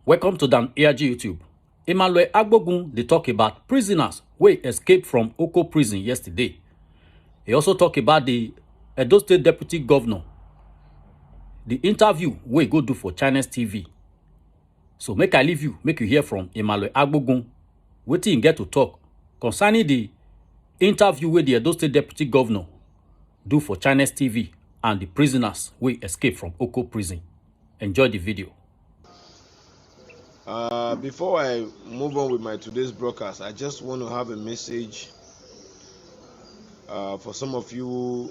Welcome to Dan ARG YouTube. Emmanuel Agbogun dey talk about prisoners wey escape from Oko prison yesterday. He also talk about the Edo State Deputy Governor, the interview wey go do for China's TV. So make I leave you, make you hear from Emmanuel Agbogun wetin he get to talk concerning the interview wey the Edo State Deputy Governor do for China's TV and the prisoners wey escape from Oko prison. Enjoy the video. Before I move on with my today's broadcast, I just want to have a message for some of you who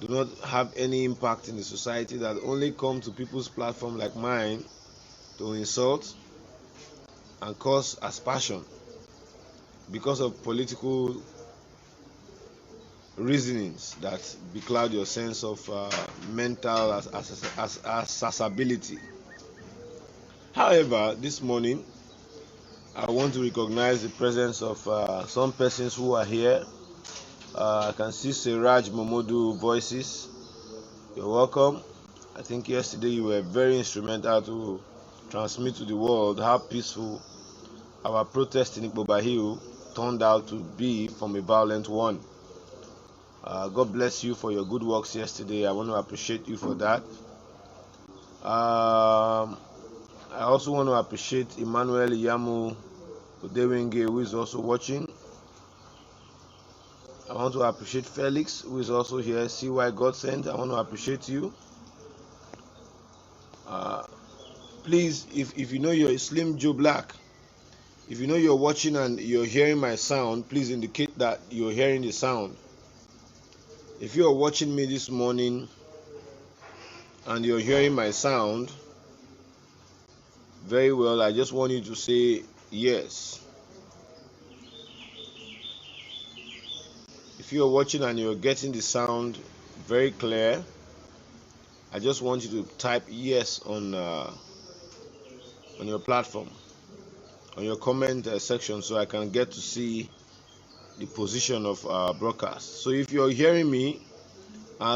do not have any impact in the society, that only come to people's platform like mine to insult and cause aspersion because of political reasonings that becloud your sense of mental accessibility. However, this morning I want to recognize the presence of some persons who are here. I can see Siraj Momodu voices. You're welcome. I think yesterday you were very instrumental to transmit to the world how peaceful our protest in Ikpoba Hill turned out to be from a violent one. God bless you for your good works yesterday. I want to appreciate you for that. I also want to appreciate Emmanuel Yamu Odewenge, who is also watching. I want to appreciate Felix, who is also here. CY Godsend, I want to appreciate you. Please, if you know you're Slim Joe Black, if you know you're watching and you're hearing my sound, please indicate that you're hearing the sound. If you're watching me this morning and you're hearing my sound, very well, I just want you to say yes. If you're watching and you're getting the sound very clear, I just want you to type yes on your platform, on your comment section, so I can get to see the position of our broadcast. So if you're hearing me,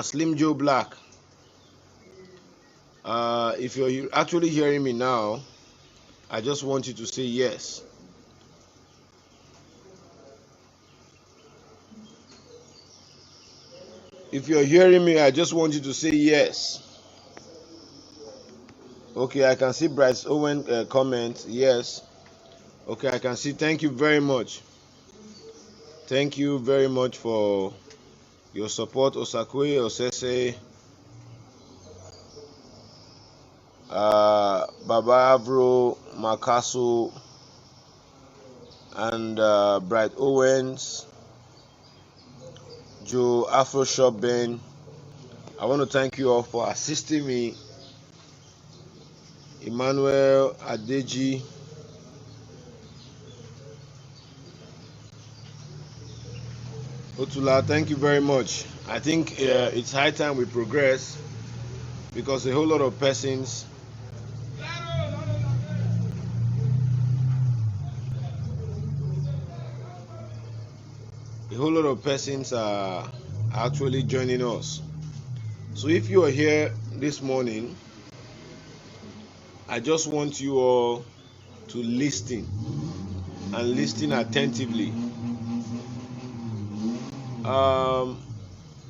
Slim Joe Black, if you're actually hearing me now, I just want you to say yes. If you're hearing me, I just want you to say yes. Okay, I can see Bryce Owen comment yes. Okay, I can see. Thank you very much. Thank you very much for your support, Osakwe, Osese, Baba Avro, Makaso, and Bright Owens, Joe Afro Shop Ben. I want to thank you all for assisting me. Emmanuel Adeji, Otula, thank you very much. I think it's high time we progress, because a whole lot of persons are actually joining us. So if you are here this morning, I just want you all to listen, and listen attentively.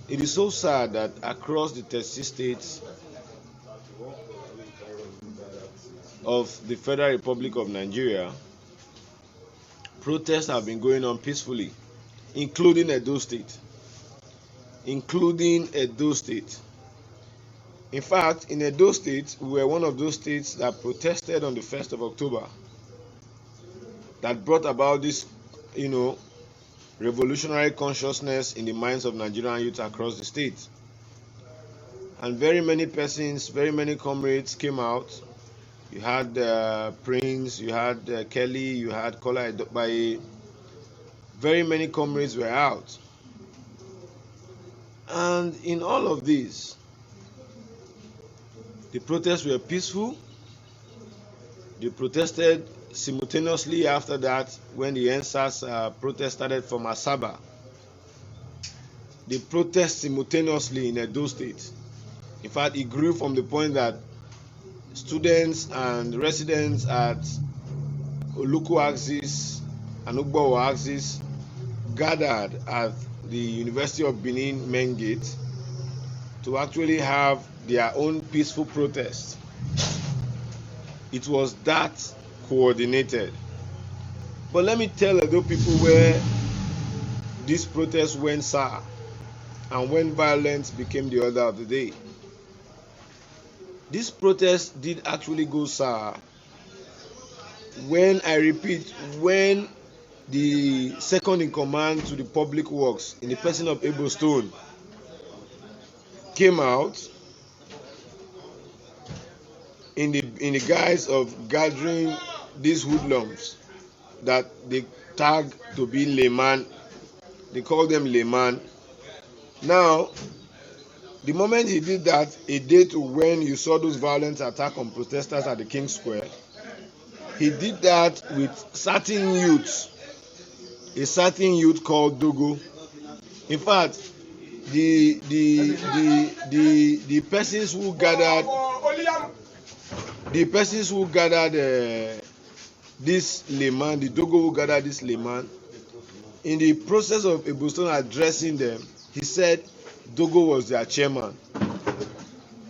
It is so sad that across the 36 states of the Federal Republic of Nigeria, protests have been going on peacefully, including Edo State. In fact, in Edo State, we were one of those states that protested on the 1st of October, that brought about this, revolutionary consciousness in the minds of Nigerian youth across the state. And very many persons, very many comrades came out. You had Prince, you had Kelly, you had Kola Edokbaye. Very many comrades were out. And in all of this, the protests were peaceful. They protested simultaneously after that when the NSAS protest started from Asaba. They protest simultaneously in Edo State. In fact, it grew from the point that students and residents at Oluku axis and Ugbowo axis gathered at the University of Benin main gate to actually have their own peaceful protest. It was that coordinated. But let me tell Edo people where this protest went sour and when violence became the order of the day. This protest did actually go sour when, I repeat, when the second in command to the public works in the person of Ebo Stone came out in the guise of gathering these hoodlums that they tag to be layman. They call them layman. Now, the moment he did that, a day to when you saw those violent attacks on protesters at the King Square, he did that with certain youths, a certain youth called Dogo. In fact, the persons who gathered this layman, the Dogo who gathered this layman, in the process of Ebo Stone addressing them, he said Dogo was their chairman.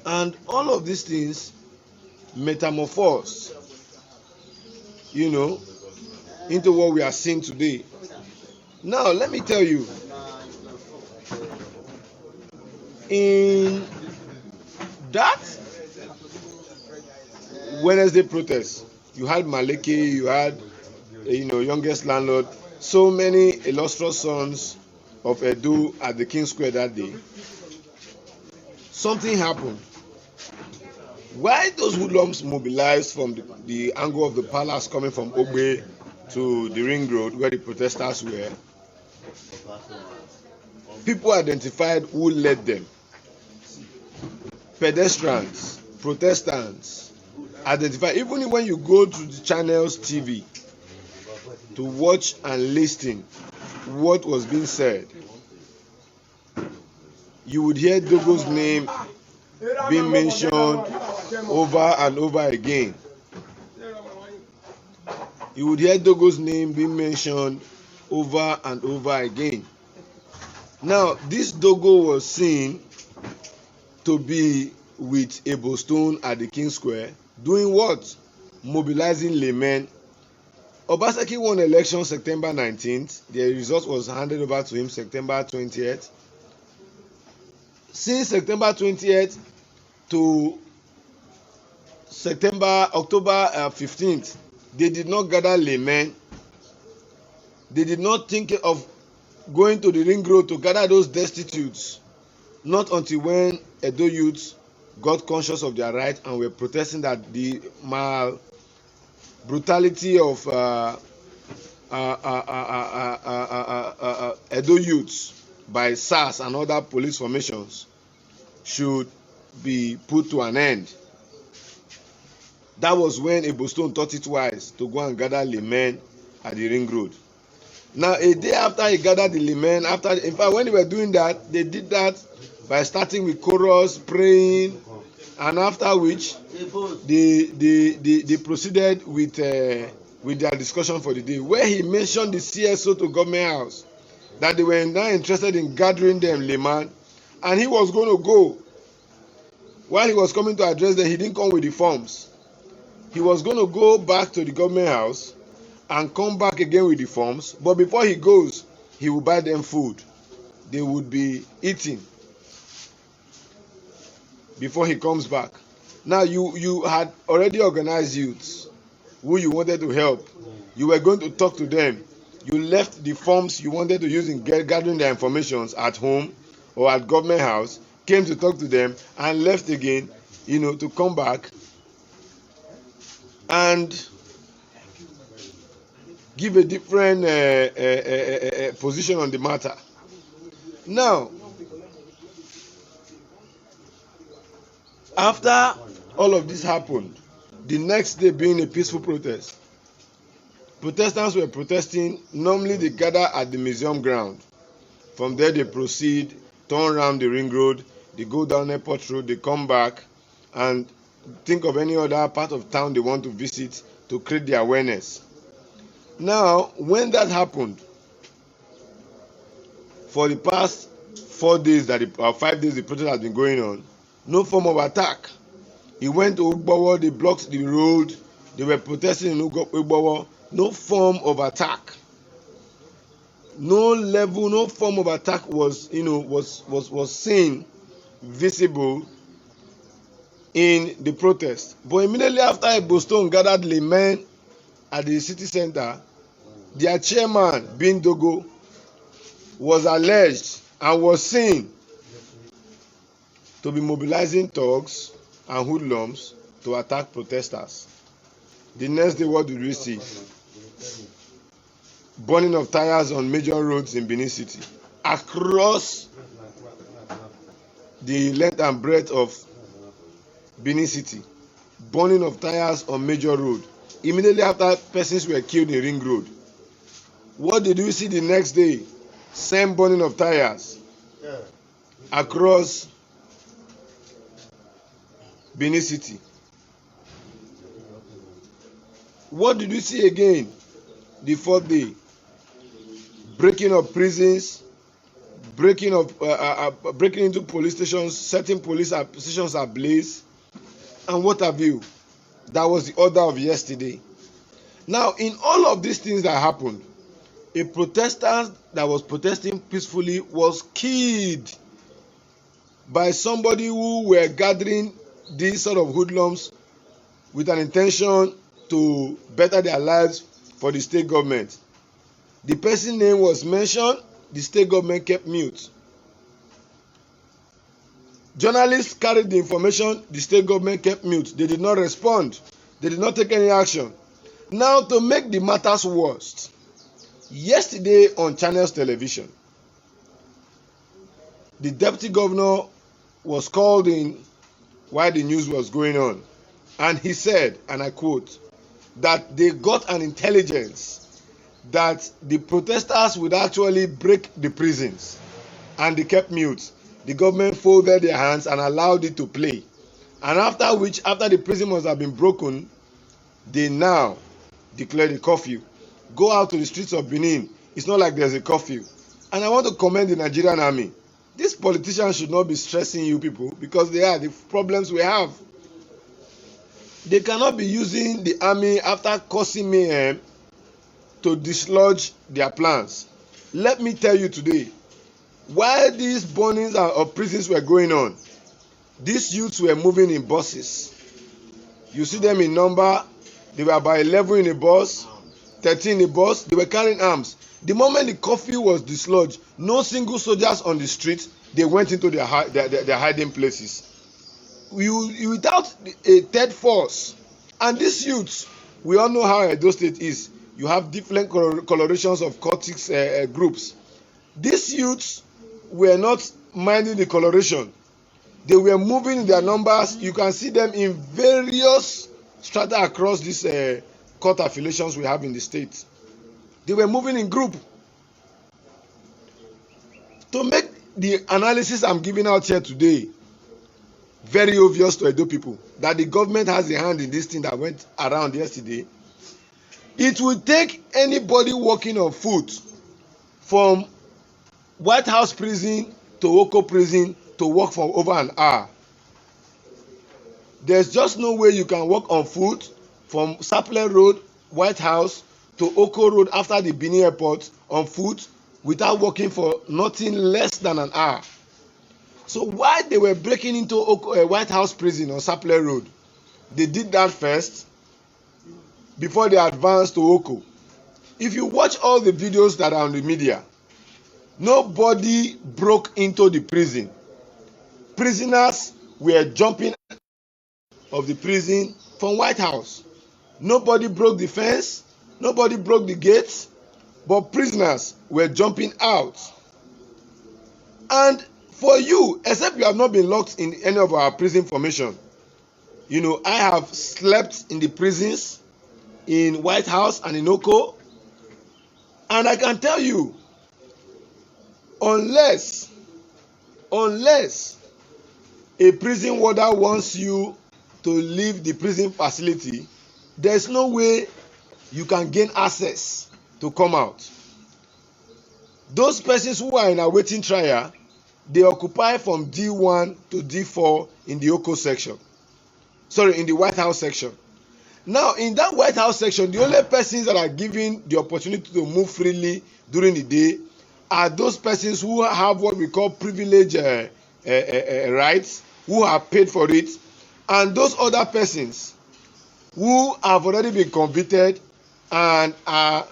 And all of these things metamorphosed, into what we are seeing today. Now, let me tell you, in that Wednesday protest, you had Maleke, you had, youngest landlord, so many illustrious sons of Edo at the King Square that day. Something happened. Why those hoodlums mobilized from the angle of the palace coming from Ogbe to the ring road where the protesters were? People identified who led them. Pedestrians, protestants, identified. Even when you go to the channels TV to watch and listen what was being said, you would hear Dogo's name being mentioned over and over again. You would hear Dogo's name being mentioned over and over again. Now, this Dogo was seen to be with Ebo Stone at the King Square, doing what? Mobilizing laymen. Obaseki won election September 19th. The result was handed over to him September 20th. Since September 20th to October 15th, they did not gather laymen. They did not think of going to the ring road to gather those destitutes. Not until when Edo youths got conscious of their right and were protesting that the brutality of Edo youths by SARS and other police formations should be put to an end. That was when Ebo Stone thought it wise to go and gather laymen at the ring road. Now, a day after he gathered the laymen, in fact, when they were doing that, they did that by starting with chorus, praying, and after which they proceeded with their discussion for the day, where he mentioned the CSO to government house, that they were now interested in gathering them layman, and he was going to go. While he was coming to address them, he didn't come with the forms. He was going to go back to the government house and come back again with the forms, but before he goes, he will buy them food. They would be eating before he comes back. Now, you had already organized youths who you wanted to help. You were going to talk to them. You left the forms you wanted to use in gathering their information at home or at government house, came to talk to them, and left again, to come back and give a different position on the matter. Now, after all of this happened, the next day being a peaceful protest, protestants were protesting. Normally they gather at the museum ground. From there they proceed, turn around the ring road, they go down Airport Road, they come back, and think of any other part of town they want to visit to create the awareness. Now, when that happened, for the past 4 days 5 days the protest has been going on, no form of attack. He went to Ugbowo, they blocked the road, they were protesting in Ugbowo, no form of attack. No form of attack was seen visible in the protest. But immediately after Boston gathered laymen at the city center, their chairman, Bin Dogo, was alleged and was seen to be mobilizing thugs and hoodlums to attack protesters. The next day, what did we see? Burning of tires on major roads in Benin City. Across the length and breadth of Benin City. Burning of tires on major road. Immediately after, persons were killed in Ring Road. What did we see the next day? Same burning of tires across Benin City. What did we see again? The fourth day, breaking of prisons, breaking into police stations, setting police stations ablaze, and what have you. That was the order of yesterday. Now, in all of these things that happened, a protester that was protesting peacefully was killed by somebody who were gathering these sort of hoodlums with an intention to better their lives for the state government. The person's name was mentioned, the state government kept mute. Journalists carried the information, the state government kept mute. They did not respond. They did not take any action. Now, to make the matters worse, yesterday on Channels Television, the deputy governor was called in while the news was going on, and he said, and I quote, that they got an intelligence that the protesters would actually break the prisons, and they kept mute. The government folded their hands and allowed it to play, and after the prison must have been broken, they now declared a curfew. Go out to the streets of Benin. It's not like there's a curfew. And I want to commend the Nigerian army. These politicians should not be stressing you people, because they are the problems we have. They cannot be using the army after causing mayhem to dislodge their plans. Let me tell you today, while these burnings of prisons were going on, these youths were moving in buses. You see them in number. They were about 11 in a bus, 13 in a bus. They were carrying arms. The moment the curfew was dislodged, no single soldiers on the street. They went into their hiding places. Without a third force. And these youths, we all know how Edo State is. You have different colorations of cultic groups. These youths were not minding the coloration. They were moving in their numbers. You can see them in various strata across these cult affiliations we have in the state. They were moving in group. To make the analysis I'm giving out here today very obvious to Edo people, that the government has a hand in this thing that went around yesterday, it will take anybody walking on foot from White House prison to Oko prison to walk for over an hour. There's just no way you can walk on foot from Sapele Road, White House, to Oko Road after the Benin Airport on foot without walking for nothing less than an hour. So while they were breaking into White House prison on Sapele Road, they did that first before they advanced to Oko. If you watch all the videos that are on the media, nobody broke into the prison. Prisoners were jumping out of the prison from White House. Nobody broke the fence, nobody broke the gates, but prisoners were jumping out. And for you, except you have not been locked in any of our prison formation, I have slept in the prisons in White House and in Oko, and I can tell you, unless a prison warder wants you to leave the prison facility, there's no way you can gain access to come out. Those persons who are in awaiting trial, they occupy from D1 to D4 in the Oko section. Sorry, in the White House section. Now, in that White House section, the only persons that are given the opportunity to move freely during the day are those persons who have what we call privilege rights, who have paid for it, and those other persons who have already been convicted and are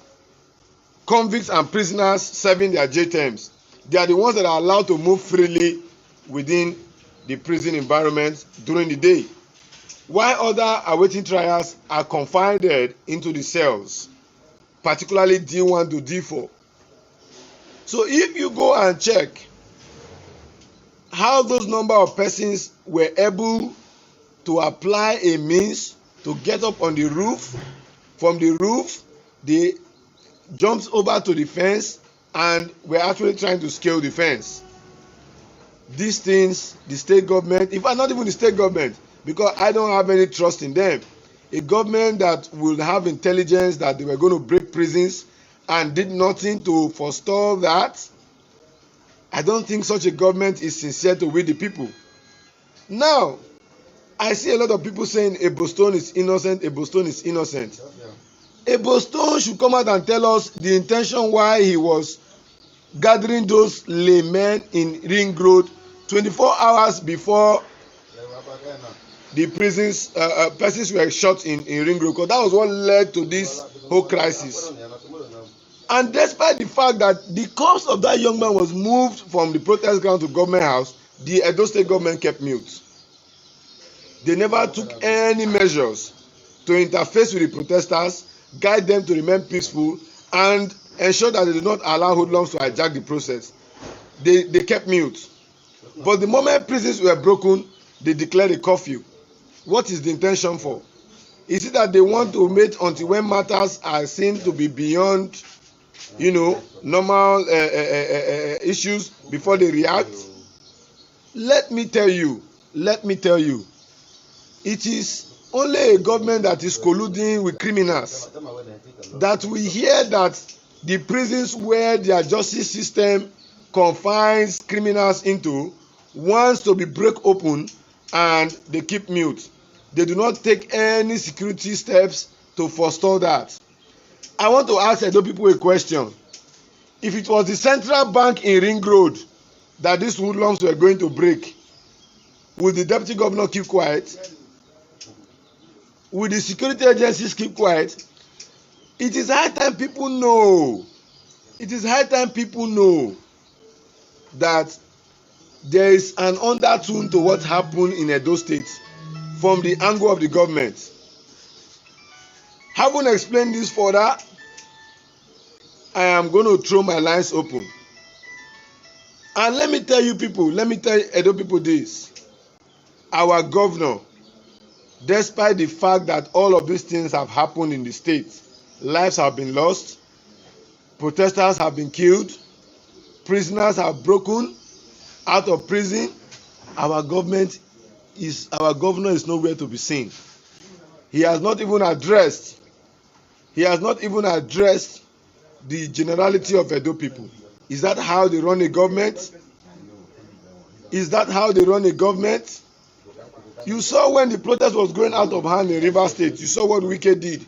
convicts and prisoners serving their jail terms. They are the ones that are allowed to move freely within the prison environment during the day, while other awaiting trials are confined into the cells, particularly D1 to D4. So if you go and check how those number of persons were able to apply a means to get up on the roof, from the roof they jumped over to the fence and were actually trying to scale the fence. These things, the state government, in fact not even the state government, because I don't have any trust in them, a government that will have intelligence that they were going to break prisons and did nothing to forestall that, I don't think such a government is sincere to with the people. Now, I see a lot of people saying Ebo Stone is innocent, Ebo Stone is innocent. Ebo Stone should come out and tell us the intention why he was gathering those laymen in Ring Road 24 hours before the prisons persons were shot in Ring Road, because that was what led to this whole crisis. And despite the fact that the corpse of that young man was moved from the protest ground to government house, the Edo State government kept mute. They never took any measures to interface with the protesters, guide them to remain peaceful, and ensure that they did not allow hoodlums to hijack the process. They kept mute. But the moment prisons were broken, they declared a curfew. What is the intention for? Is it that they want to wait until when matters are seen to be beyond, normal issues before they react? Let me tell you, it is only a government that is colluding with criminals that we hear that the prisons where their justice system confines criminals into wants to be break open and they keep mute. They do not take any security steps to forestall that. I want to ask Edo people a question. If it was the central bank in Ring Road that these hoodlums were going to break, would the deputy governor keep quiet? Would the security agencies keep quiet? It is high time people know. It is high time people know that there is an undertone to what happened in Edo State from the angle of the government. Having explained this further, I am going to throw my lines open. And let me tell you people, let me tell Edo people this. Our governor, despite the fact that all of these things have happened in the state, lives have been lost, protesters have been killed, prisoners have broken out of prison, our governor is nowhere to be seen. He has not even addressed the generality of Edo people. Is that how they run a government? Is that how they run a government? You saw when the protest was going out of hand in Rivers State, you saw what Wike did.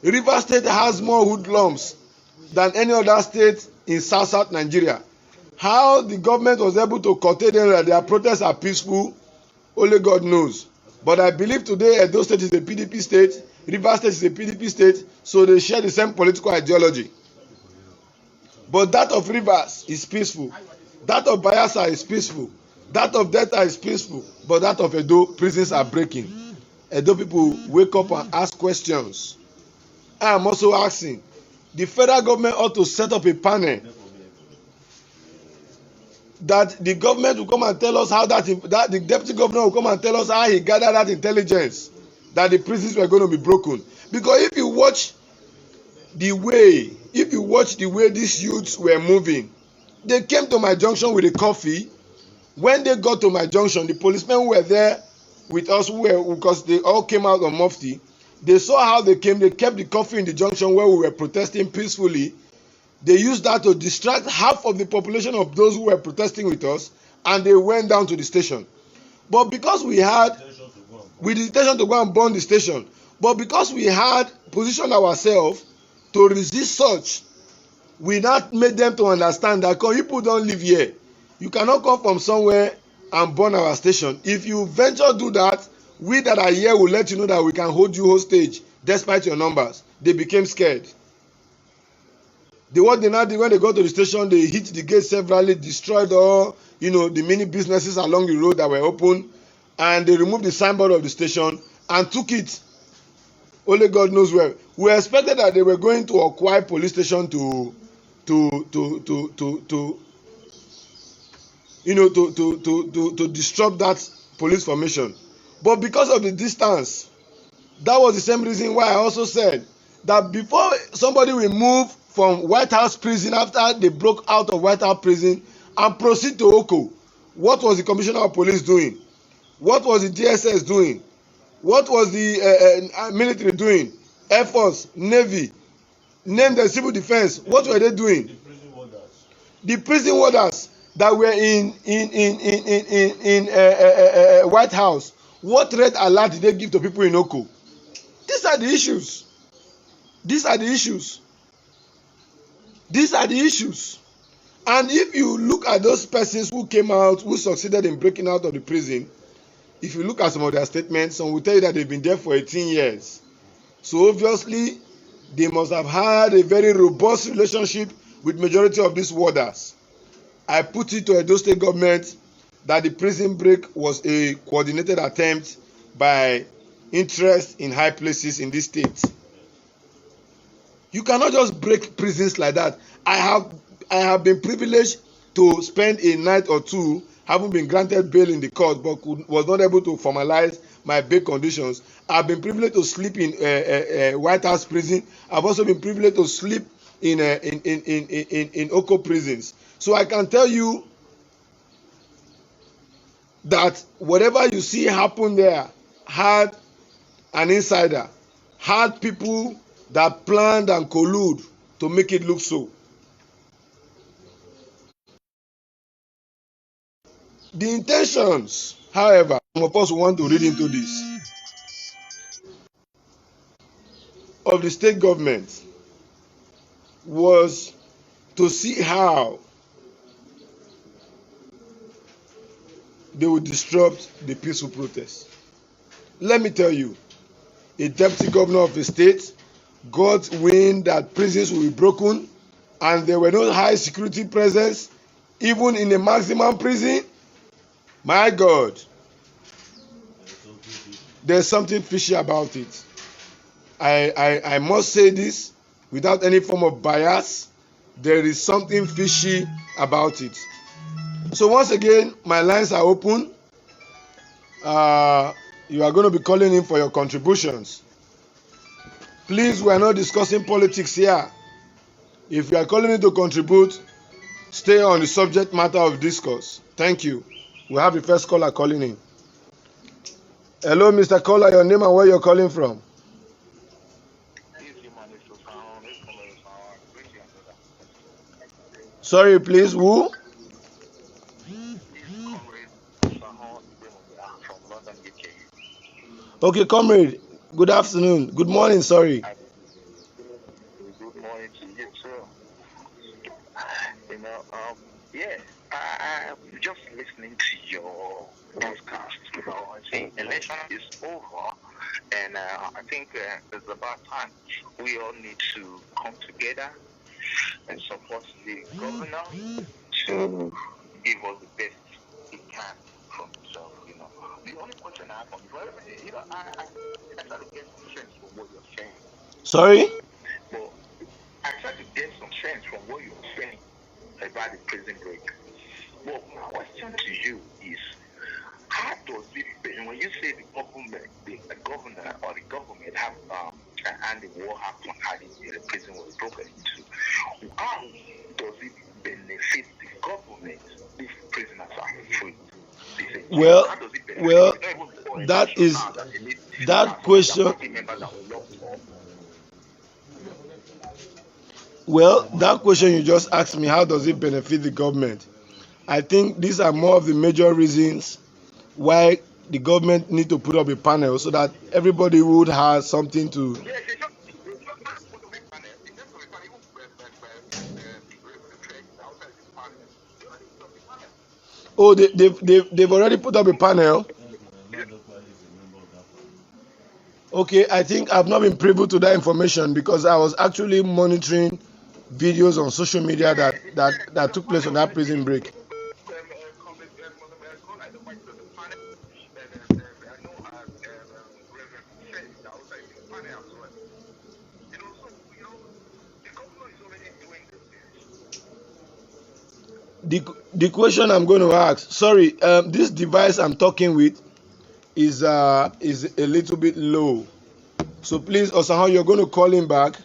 Rivers State has more hoodlums than any other state in South Nigeria. How the government was able to curtail them that their protests are peaceful, only God knows. But I believe today Edo State is a PDP state, Rivers State is a PDP state, so they share the same political ideology. But that of Rivers is peaceful, that of Bayelsa is peaceful, that of Delta is peaceful, but that of Edo, prisons are breaking. Edo people wake up and ask questions. I am also asking, the federal government ought to set up a panel that the government will come and tell us how that the deputy governor will come and tell us how he gathered that intelligence that the prisons were going to be broken. Because if you watch the way these youths were moving, they came to my junction with a coffee. When they got to my junction, the policemen who were there with us because they all came out on Mufti. They saw how they came. They kept the curfew in the junction where we were protesting peacefully. They used that to distract half of the population of those who were protesting with us, and they went down to the station. But because we had with the intention to go and burn the station, but because we had positioned ourselves to resist such, we now made them to understand that people don't live here. You cannot come from somewhere and burn our station. If you venture do that, we that are here will let you know that we can hold you hostage despite your numbers. They became scared. What they now did when they got to the station, they hit the gate severally, destroyed all the many businesses along the road that were open, and they removed the signboard of the station and took it. Only God knows where. We expected that they were going to acquire police station to disrupt that police formation. But because of the distance, that was the same reason why I also said that before somebody will move from White House prison after they broke out of White House prison and proceed to Oko, what was the Commissioner of Police doing? What was the DSS doing? What was the military doing? Air Force, Navy, name the civil defense. What were they doing? The prison warders that were in White House. What red alert did they give to people in Oko? These are the issues. These are the issues. These are the issues. And if you look at those persons who came out, who succeeded in breaking out of the prison, if you look at some of their statements, some will tell you that they've been there for 18 years. So obviously, they must have had a very robust relationship with majority of these warders. I put it to Edo State government that the prison break was a coordinated attempt by interest in high places in this state. You cannot just break prisons like that. I have been privileged to spend a night or two, having been granted bail in the court, but was not able to formalize my bail conditions. I've been privileged to sleep in White House prison. I've also been privileged to sleep in Oko prisons. So I can tell you that whatever you see happen there had an insider, had people that planned and collude to make it look so. The intentions, however, some of us want to read into this, of the state government was to see how they would disrupt the peaceful protest. Let me tell you, a deputy governor of a state got wind that prisons will be broken and there were no high security presence, even in a maximum prison. My God, there's something fishy about it. I must say this without any form of bias. There is something fishy about it. So once again, my lines are open. You are going to be calling in for your contributions. Please, we are not discussing politics here. If you are calling in to contribute, stay on the subject matter of discourse. Thank you. We have the first caller calling in. Hello, Mr. Caller, your name and where you're calling from. Sorry, please, who? Okay, comrade. Good afternoon. Good morning, sorry. Good morning to you too. I'm just listening to your podcast. I think election is over, and I think it's about time we all need to come together and support the governor to give us the best he can from himself. The only question I have on you, I try to get some sense from what you're saying. Sorry? But I try to get some sense from what you're saying about the prison break. But my question to you is, how does it, when you say the government, the governor or the government have and the war happened, how the prison was broken into, how does it benefit the government if prisoners are free? Well, well, that is that question. Well, that question you just asked me, how does it benefit the government? I think these are more of the major reasons why the government need to put up a panel so that everybody would have something to. Oh, they've already put up a panel. Okay, I think I've not been privy to that information because I was actually monitoring videos on social media that took place on that prison break. The question I'm going to ask, sorry, this device I'm talking with is a little bit low. So please, Osahan, you're going to call him back.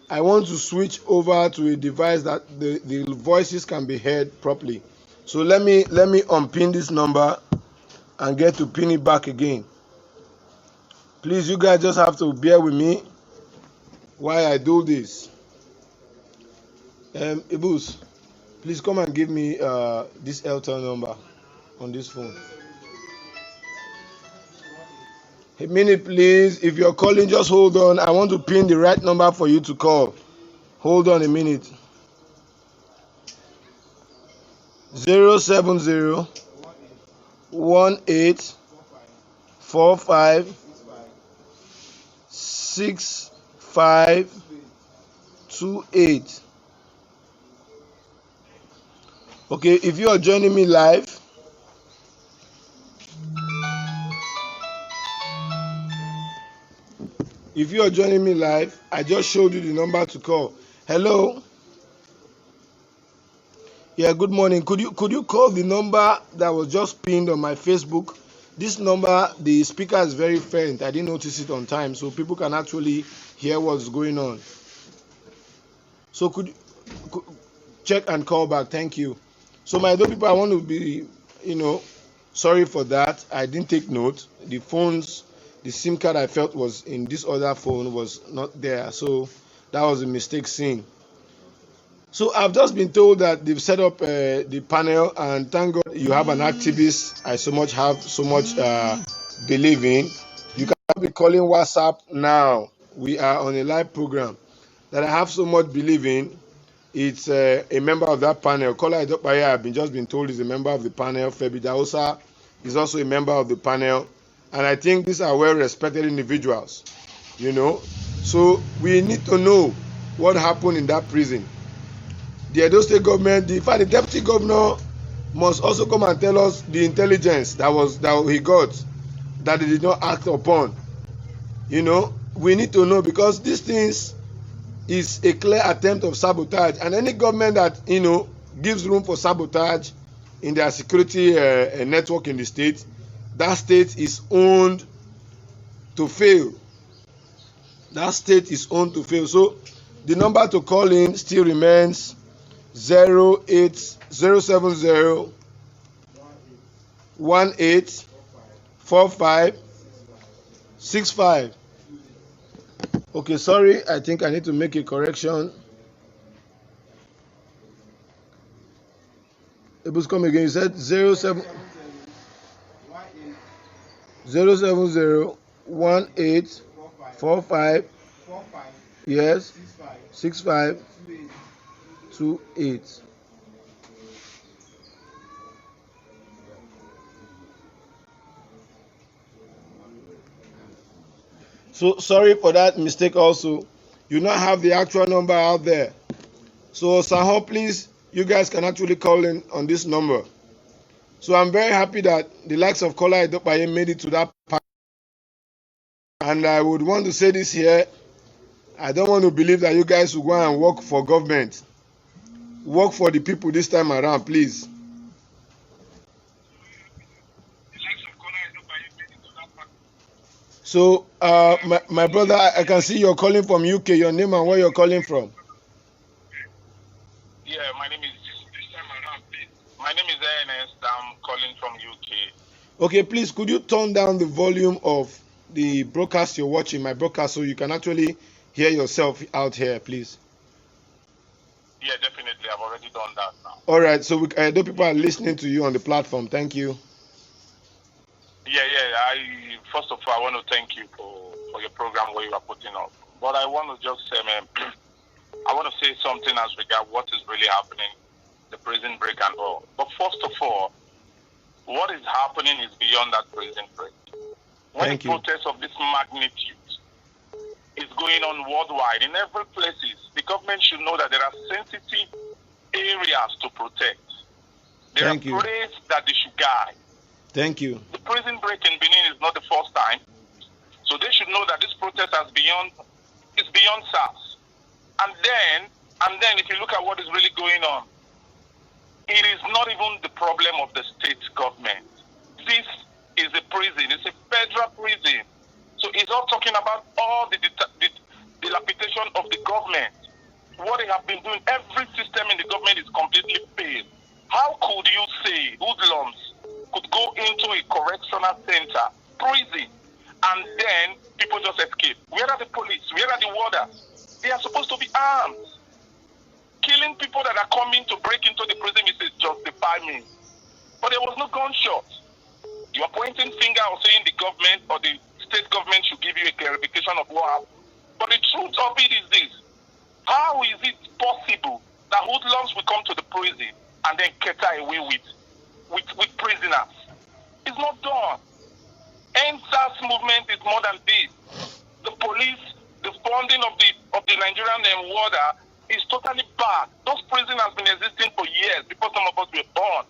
I want to switch over to a device that the voices can be heard properly. So let me unpin this number and get to pin it back again. Please, you guys just have to bear with me while I do this. Ibus, please come and give me this Airtel number on this phone. A minute, please. If you're calling, just hold on. I want to pin the right number for you to call. Hold on a minute. 070 18 45 6528. Okay, if you are joining me live, I just showed you the number to call. Hello. Yeah, good morning. Could you call the number that was just pinned on my Facebook? This number, the speaker is very faint. I didn't notice it on time, so people can actually hear what's going on. So could check and call back? Thank you. So my other people, I want to be, sorry for that. I didn't take note. The SIM card I felt was in this other phone was not there, so that was a mistake seen. So I've just been told that they've set up the panel, and thank God you have an activist I have so much believe in. You can be calling WhatsApp now. We are on a live program that I have so much believe in. It's a member of that panel. Kola Edolites, I've just been told is a member of the panel. Febi Daosa is also a member of the panel. And I think these are well-respected individuals, So we need to know what happened in that prison. The Edo State government, the deputy governor must also come and tell us the intelligence that he got, that he did not act upon. We need to know, because these things is a clear attempt of sabotage, and any government that gives room for sabotage in their security network in the state, that state is owned to fail. So the number to call in still remains 070 18 45 65. Okay, sorry, I think I need to make a correction. It was come again. You said 070 18 45 yes 65 28. So sorry for that mistake also. You now have the actual number out there. So Saho, please, you guys can actually call in on this number. So I'm very happy that the likes of Kola Edolites made it to that part. And I would want to say this here. I don't want to believe that you guys will go and work for government. Work for the people this time around, please. So, my brother, I can see you're calling from UK. Your name and where you're calling from? Yeah, my name is Ernest. I'm calling from UK. Okay, please, could you turn down the volume of the broadcast you're watching, my broadcast, so you can actually hear yourself out here, please? Yeah, definitely. I've already done that now. All right, so I know people are listening to you on the platform. Thank you. Yeah. First of all, I want to thank you for your program where you are putting up. But I want to just say, I want to say something as regard what is really happening, the prison break and all. But first of all, what is happening is beyond that prison break. When Thank a you. protest of this magnitude is going on worldwide, in every places, the government should know that there are sensitive areas to protect. There Thank are you. places that they should guide. Thank you. The prison break in Benin is not the first time. So they should know that this protest is beyond SARS. And then if you look at what is really going on, it is not even the problem of the state government. This is a prison. It's a federal prison. So it's all talking about all the dilapidation of the government. What they have been doing, every system in the government is completely failed. How could you say hoodlums could go into a correctional center, prison, and then people just escape? Where are the police? Where are the warders? They are supposed to be armed. Killing people that are coming to break into the prison is justify me. But there was no gunshot. You are pointing finger or saying the government or the state government should give you a clarification of what happened. But the truth of it is this. How is it possible that hoodlums will come to the prison and then cater away with prisoners? It's not done. NSAS movement is more than this. The police, the funding of the Nigerian warder is totally bad. Those prisons have been existing for years before some of us were born.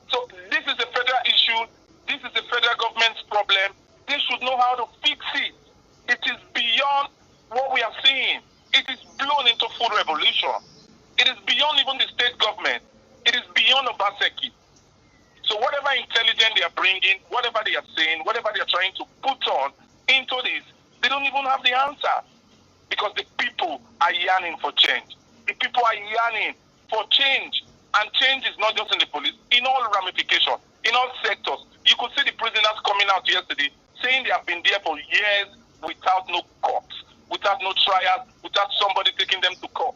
So this is a federal issue. This is the federal government's problem. They should know how to fix it. It is beyond what we are seeing. It is blown into full revolution. It is beyond even the state government. It is beyond Obaseki. So whatever intelligence they are bringing, whatever they are saying, whatever they are trying to put on into this, they don't even have the answer. Because the people are yearning for change. The people are yearning for change. And change is not just in the police, in all ramifications, in all sectors. You could see the prisoners coming out yesterday saying they have been there for years without no courts, without no trials, without somebody taking them to court.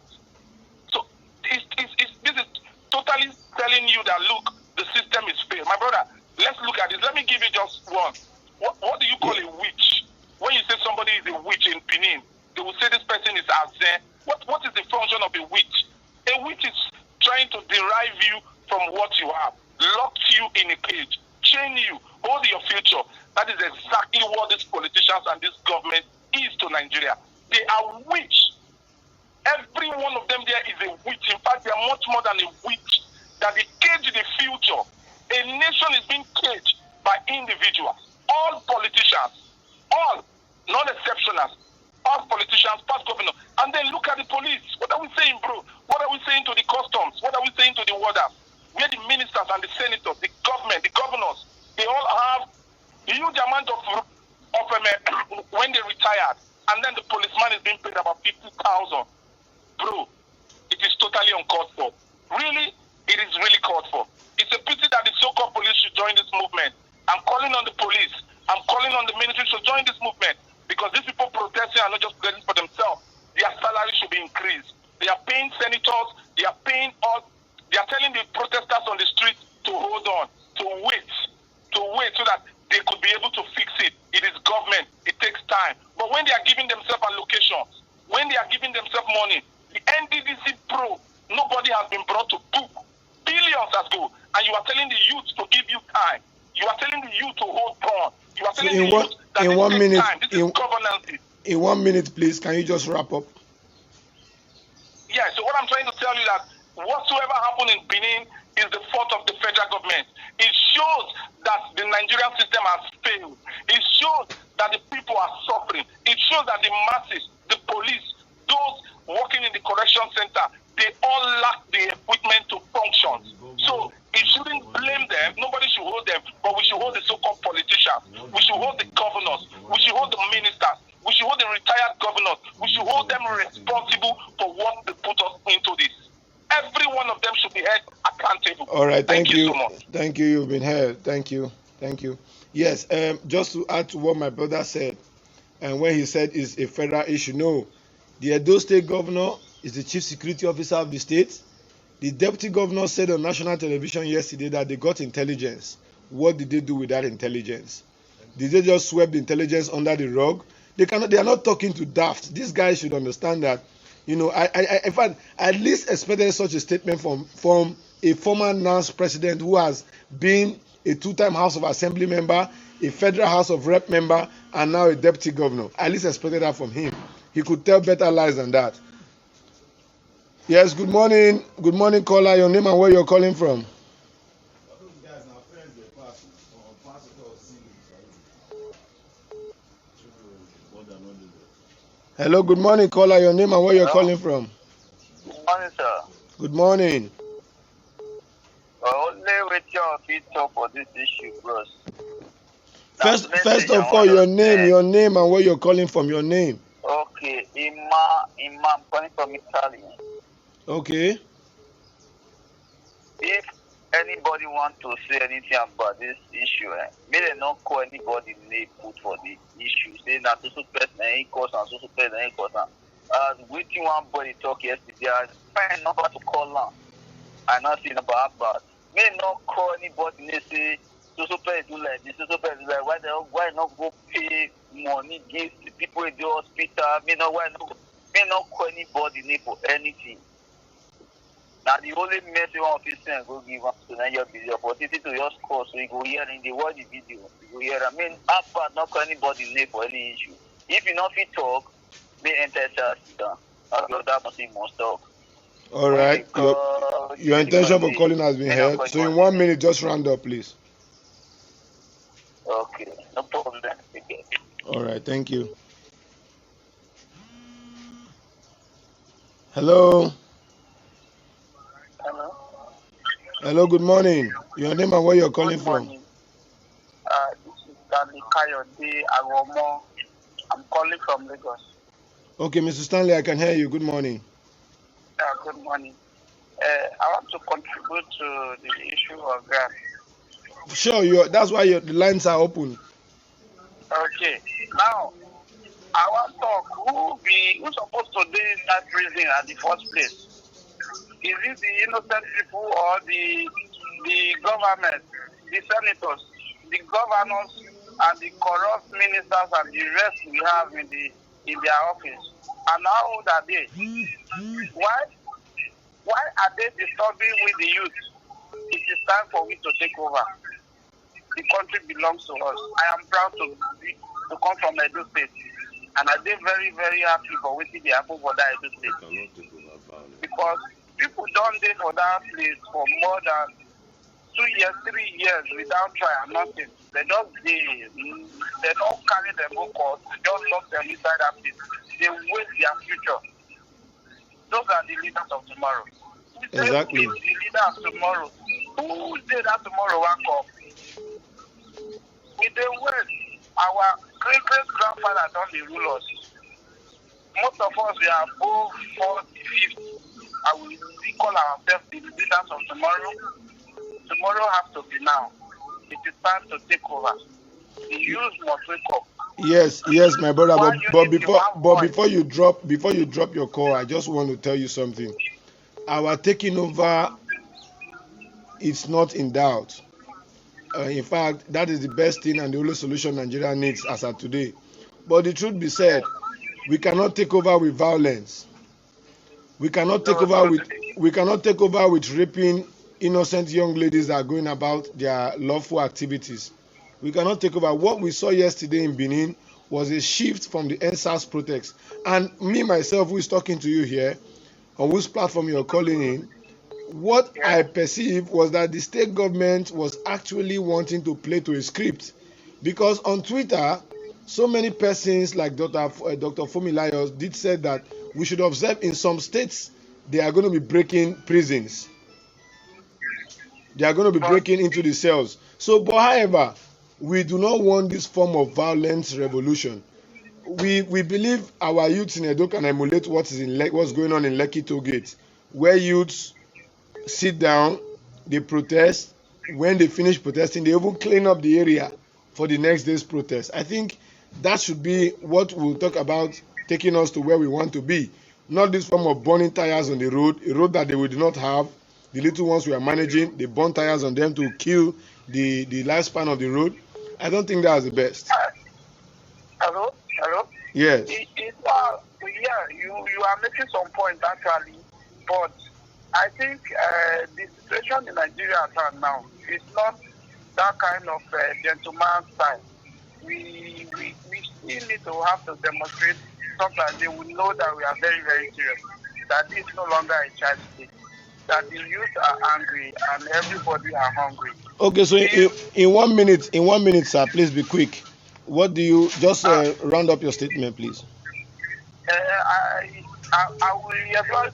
So this is totally telling you that, look, the system is failed. My brother, let's look at this. Let me give you just one. What do you call a witch? When you say somebody is a witch in Benin, they will say this person is Azen. What is the function of a witch? A witch is trying to derive you from what you have, lock you in a cage, chain you, hold your future. That is exactly what these politicians and this government is to Nigeria. They are witch. Every one of them there is a witch. In fact, they are much more than a witch. That they cage the future. A nation is being caged by individuals. All politicians, all non-exceptionals, all politicians, past governors. And then look at the police. What are we saying, bro? What are we saying to the customs? What are we saying to the warders? Where the ministers and the senators, the government, the governors, they all have a huge amount of when they retired. And then the policeman is being paid about 50,000. Bro, it is totally uncalled for. Really, it is really called for. It's a pity that the so-called police should join this movement. I'm calling on the police. I'm calling on the military to join this movement. Because these people protesting are not just protesting for themselves. Their salary should be increased. They are paying senators. They are paying all. They are telling the protesters on the street to hold on, to wait so that they could be able to fix it. It is government. It takes time. But when they are giving themselves allocations, when they are giving themselves money, the NDDC Pro, nobody has been brought to book. Billions has go. And you are telling the youth to give you time. You are telling the youth to hold on. You are telling the youth that in 1 minute, time. This is governance. In 1 minute, please, can you just wrap up? Yeah, so what I'm trying to tell you that whatsoever happened in Benin is the fault of the federal government. It shows that the Nigerian system has failed. It shows that the people are suffering. It shows that the masses, the police, those working in the correction center, they all lack the equipment to function. So it shouldn't blame them. Nobody should hold them, but we should hold the so-called politicians. We should hold the governors. We should hold the ministers. We should hold the retired governors. We should hold them responsible for what they put us into this. Every one of them should be held accountable. All right, thank you so much. Thank you. You've been heard. Thank you. Thank you. Yes, just to add to what my brother said, and when he said it's a federal issue, no. The Edo State governor is the chief security officer of the state. The deputy governor said on national television yesterday that they got intelligence. What did they do with that intelligence? Did they just sweep the intelligence under the rug? They are not talking to daft. These guys should understand that. In fact, I at least expected such a statement from a former NAS president who has been a two-time House of Assembly member, a federal House of Rep member, and now a deputy governor. I at least expected that from him. He could tell better lies than that. Yes, good morning. Good morning, caller. Your name and where you're calling from. Hello, good morning, caller. Your name and where you're calling from. Good morning, sir. Good morning. Only with your feet talk for this issue, bros. First of all, your name and where you're calling from. Your name. Okay, Imam calling from Italy. Okay. If anybody want to say anything about this issue, may they not call anybody name put for the issue. Say that social person ain't cause and social person ain't cause. Waiting one body talk yesterday, I find a number to call on. I not seen about that. May not call anybody. They say social person do like this. Social person like why not go pay money give the people in the hospital? May not call anybody name for anything. Now the only message one of his friends go give us to your video opportunity to your score, so you go hear in the watch the video. You go hear. I mean, apart not call anybody name for any issue. If you not fit talk, may enter chat down. That must talk. All right. Your intention for calling has been heard. So in 1 minute, just round up, please. Okay, no problem. Okay. All right. Thank you. Hello. Hello. Hello. Good morning. Your name and where you're calling from. This is Stanley Kayode Agomo. I'm calling from Lagos. Okay, Mr. Stanley, I can hear you. Good morning. Good morning. I want to contribute to the issue of gas. Sure, that's why the lines are open. Okay. Now, I want to talk who's supposed to be in that prison at the first place? Is it the innocent people or the government, the senators, the governors, and the corrupt ministers and the rest we have in their office? And how old are they? Why are they disturbing with the youth? It is time for we to take over. The country belongs to us. I am proud to come from Edo State, and I am very, very happy for what they happen for that Edo State. Because people don't dey for that place for more than 2 years, 3 years without trial, nothing. They don't carry them go court. They don't lock them inside that place. They waste their future. Those are the leaders of tomorrow. Exactly. The leader of tomorrow. Who did that tomorrow wake up? With the waste, our great-great-grandfather don't dey rule us. Most of us, we are above 40, 50. And we call ourselves the leaders of tomorrow. Tomorrow has to be now. It is time to take over. The youth must wake up. Yes, my brother. But before you drop your call, I just want to tell you something. Our taking over is not in doubt. In fact, that is the best thing and the only solution Nigeria needs as of today. But the truth be said, we cannot take over with violence. We cannot take over with raping innocent young ladies that are going about their lawful activities. We cannot take over. What we saw yesterday in Benin was a shift from the NSAS protest. And me, myself, who is talking to you here, on whose platform you're calling in, what I perceived was that the state government was actually wanting to play to a script. Because on Twitter, so many persons like Dr. Fumilayos did say that we should observe in some states they are going to be breaking prisons. They are going to be breaking into the cells. But however, we do not want this form of violent revolution. We believe our youths in Edo can emulate what's going on in Lekki Toll Gate, where youths sit down, they protest, when they finish protesting, they even clean up the area for the next day's protest. I think that should be what we'll talk about, taking us to where we want to be. Not this form of burning tires on the road, a road that they would not have. The little ones we are managing, they burn tires on them to kill the lifespan of the road. I don't think that's the best. Hello? Yes. Yeah, you are making some points actually, but I think the situation in Nigeria now is not that kind of gentleman style. We still need to have to demonstrate. Sometimes they will know that we are very, very serious, that this is no longer a child state, that the youth are angry and everybody are hungry. Okay, so in 1 minute, sir, please be quick. What do you just round up your statement, please? I will advise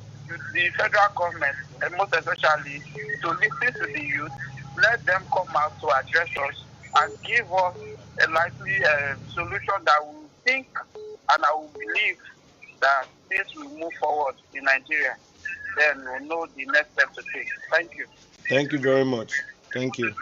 the federal government, and most especially, to listen to the youth, let them come out to address us and give us a likely solution that we think and I will believe that things will move forward in Nigeria. Then we'll know the next step to take. Thank you. Thank you very much. Thank you.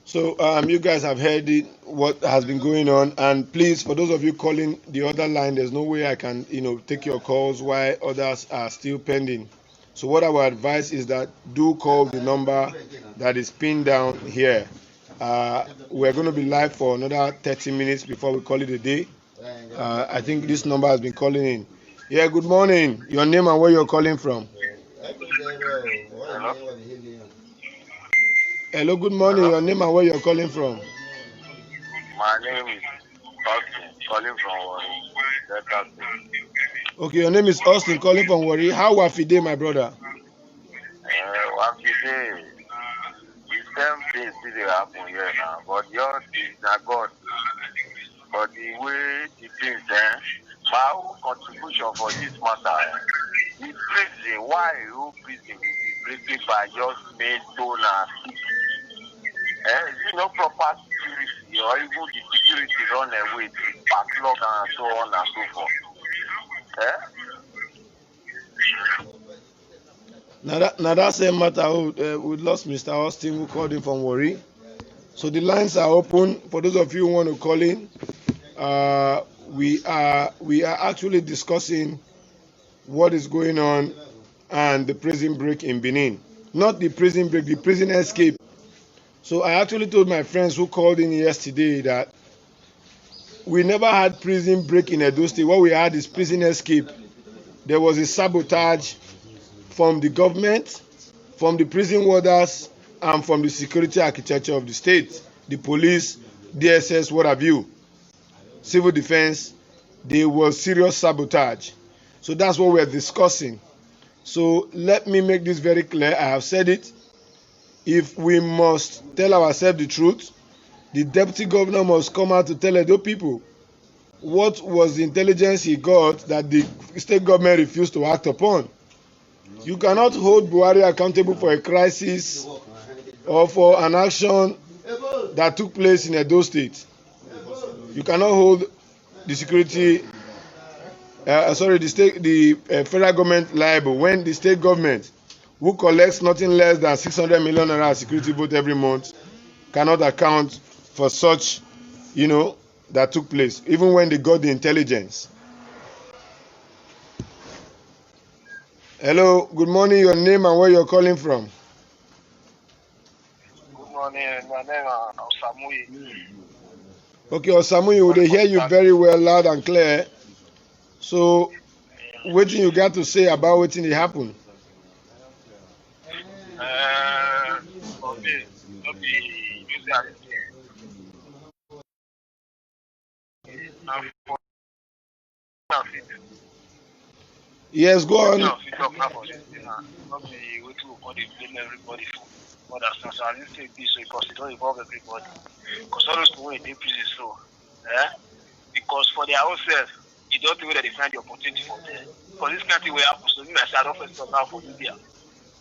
So you guys have heard it, what has been going on, and please, for those of you calling the other line, there's no way I can, take your calls while others are still pending. So what I would advise is that do call the number that is pinned down here. We're going to be live for another 30 minutes before we call it a day. I think this number has been calling in. Yeah, good morning. Your name and where you're calling from. Hello, good morning. Your name and where you're calling from. My name is Austin, calling from Warri. Okay, your name is Austin, calling from Warri. How are you, my brother? Today, the same thing still happen here now, but yours is not God. But the way the things my own contribution for this matter is prison. Why who prison is breaking by just main tone and stick? Is it no proper security or even the security run away with backlog and so on and so forth? Now that same matter, we lost Mr. Austin who called in from Warri. So the lines are open for those of you who want to call in. We are actually discussing what is going on and the prison break in Benin. Not the prison break, the prison escape. So I actually told my friends who called in yesterday that we never had prison break in Edo State. What we had is prison escape. There was a sabotage from the government, from the prison warders, and from the security architecture of the state, the police, DSS, what have you, civil defense. There was serious sabotage. So that's what we're discussing. So let me make this very clear. I have said it. If we must tell ourselves the truth, the deputy governor must come out to tell Edo people what was the intelligence he got that the state government refused to act upon. You cannot hold Buhari accountable for a crisis or for an action that took place in Edo State. You cannot hold the security, the federal government liable when the state government, who collects nothing less than 600 million naira security vote every month, cannot account for such, that took place, even when they got the intelligence. Hello, good morning. Your name and where you're calling from. Good morning. My name is Osamuyi. Okay, Osamuyi, they hear you very well, loud and clear. So, what do you got to say about what happened? Yes, go on. Because for their own self, you don't think that they find the opportunity for them. Because this country will happen, so you I don't first now for India.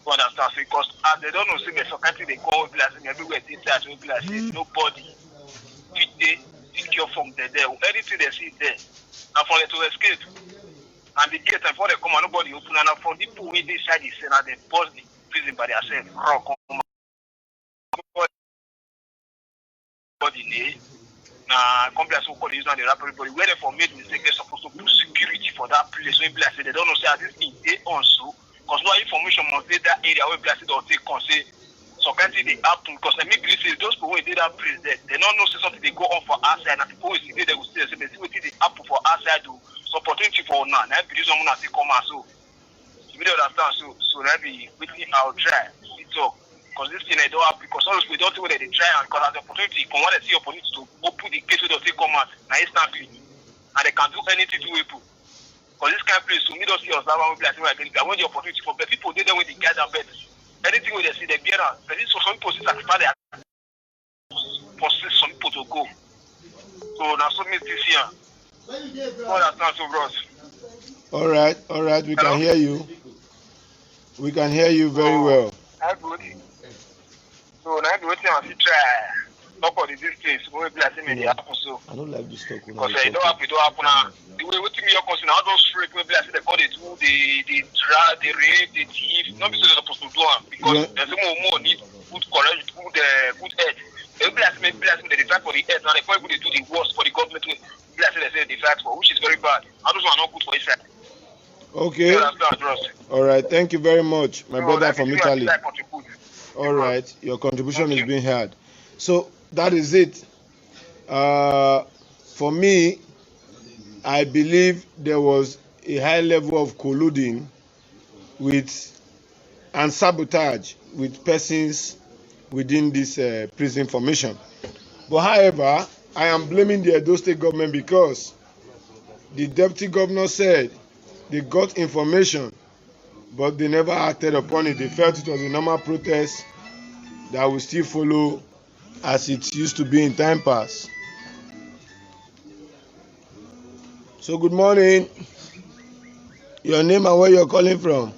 You understand? Because as they don't know, see the country they call blessing everywhere, they say nobody fit cure from there. Anything they see there, and for them to escape. And the gate, and before they come, nobody open, and for the people who inside the center, they bust the prison by themselves. Complex who call it and they rap everybody. Where they for made mistake, they're supposed to put security for that place. So people say they don't know say this thing they also because no information must be that area where people say they'll take say some kind thing they happen because they make say those people who did that place they don't know say something they go on for outside and people who see they will say they see what they happen for outside do so opportunity for now. Now be someone that come out so you don't understand so that be waiting I'll try to talk. Because this thing they don't have because always we don't do what they try and because as the opportunity from what they see opportunity to open the gate so they'll take come out now instantly and they can do anything to people. Because this kind of place to me don't see us that one will be like I want the opportunity for the people they don't with the guys and bed. Anything where they see they bear out. But this for some people see sacrifice for some people to go. So now so me this year. All that sounds so gross. All right, we can hear you. We can hear you very well. That's good. So now we want to try talk about these things. We will be like maybe happen so. I don't like this talk. Because it don't happen now. The way we think you're concerned, all those freak we be like they call it the drag, the rape, the thief. Not because they're supposed to do it because there's more need good courage, good head. They be like maybe they fight for the head. Now they probably do the worst for the government. Be like they say they fight for, which is very bad. All those are not good for his side. Okay. All right. Thank you very much, my brother from Italy. All right. Your contribution is being heard. So that is it. For me, I believe there was a high level of colluding with and sabotage with persons within this prison formation. But however, I am blaming the Edo State government because the deputy governor said they got information, but they never acted upon it. They felt it was a normal protest that will still follow as it used to be in time past. So good morning. Your name and where you're calling from?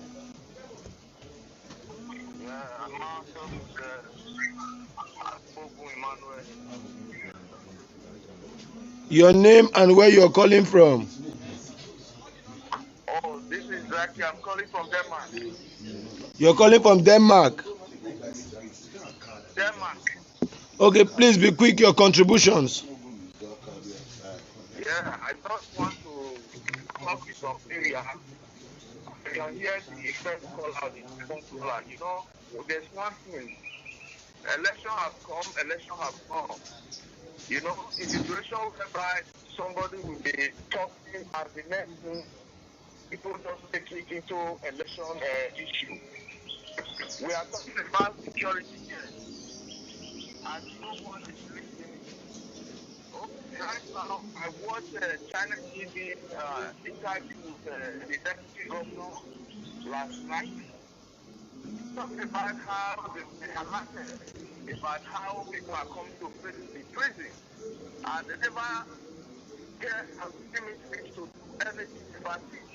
Your name and where you're calling from? Oh, this is Zaki. I'm calling from Denmark. You're calling from Denmark? Denmark. Okay, please be quick, your contributions. Yeah, I just want to talk with some area. I can hear the effect call out in Vancouver. You know, there's one thing. Election has come, election has gone. You know, in the situation whereby somebody will be talking as the next thing, people just take it into election issue. We are talking about security here. And no one is listening. Okay, right now, I watched China TV interview with the deputy governor last night. Talking about how they are alerted about how people are coming to prison. And they never get a legitimate to do anything about it.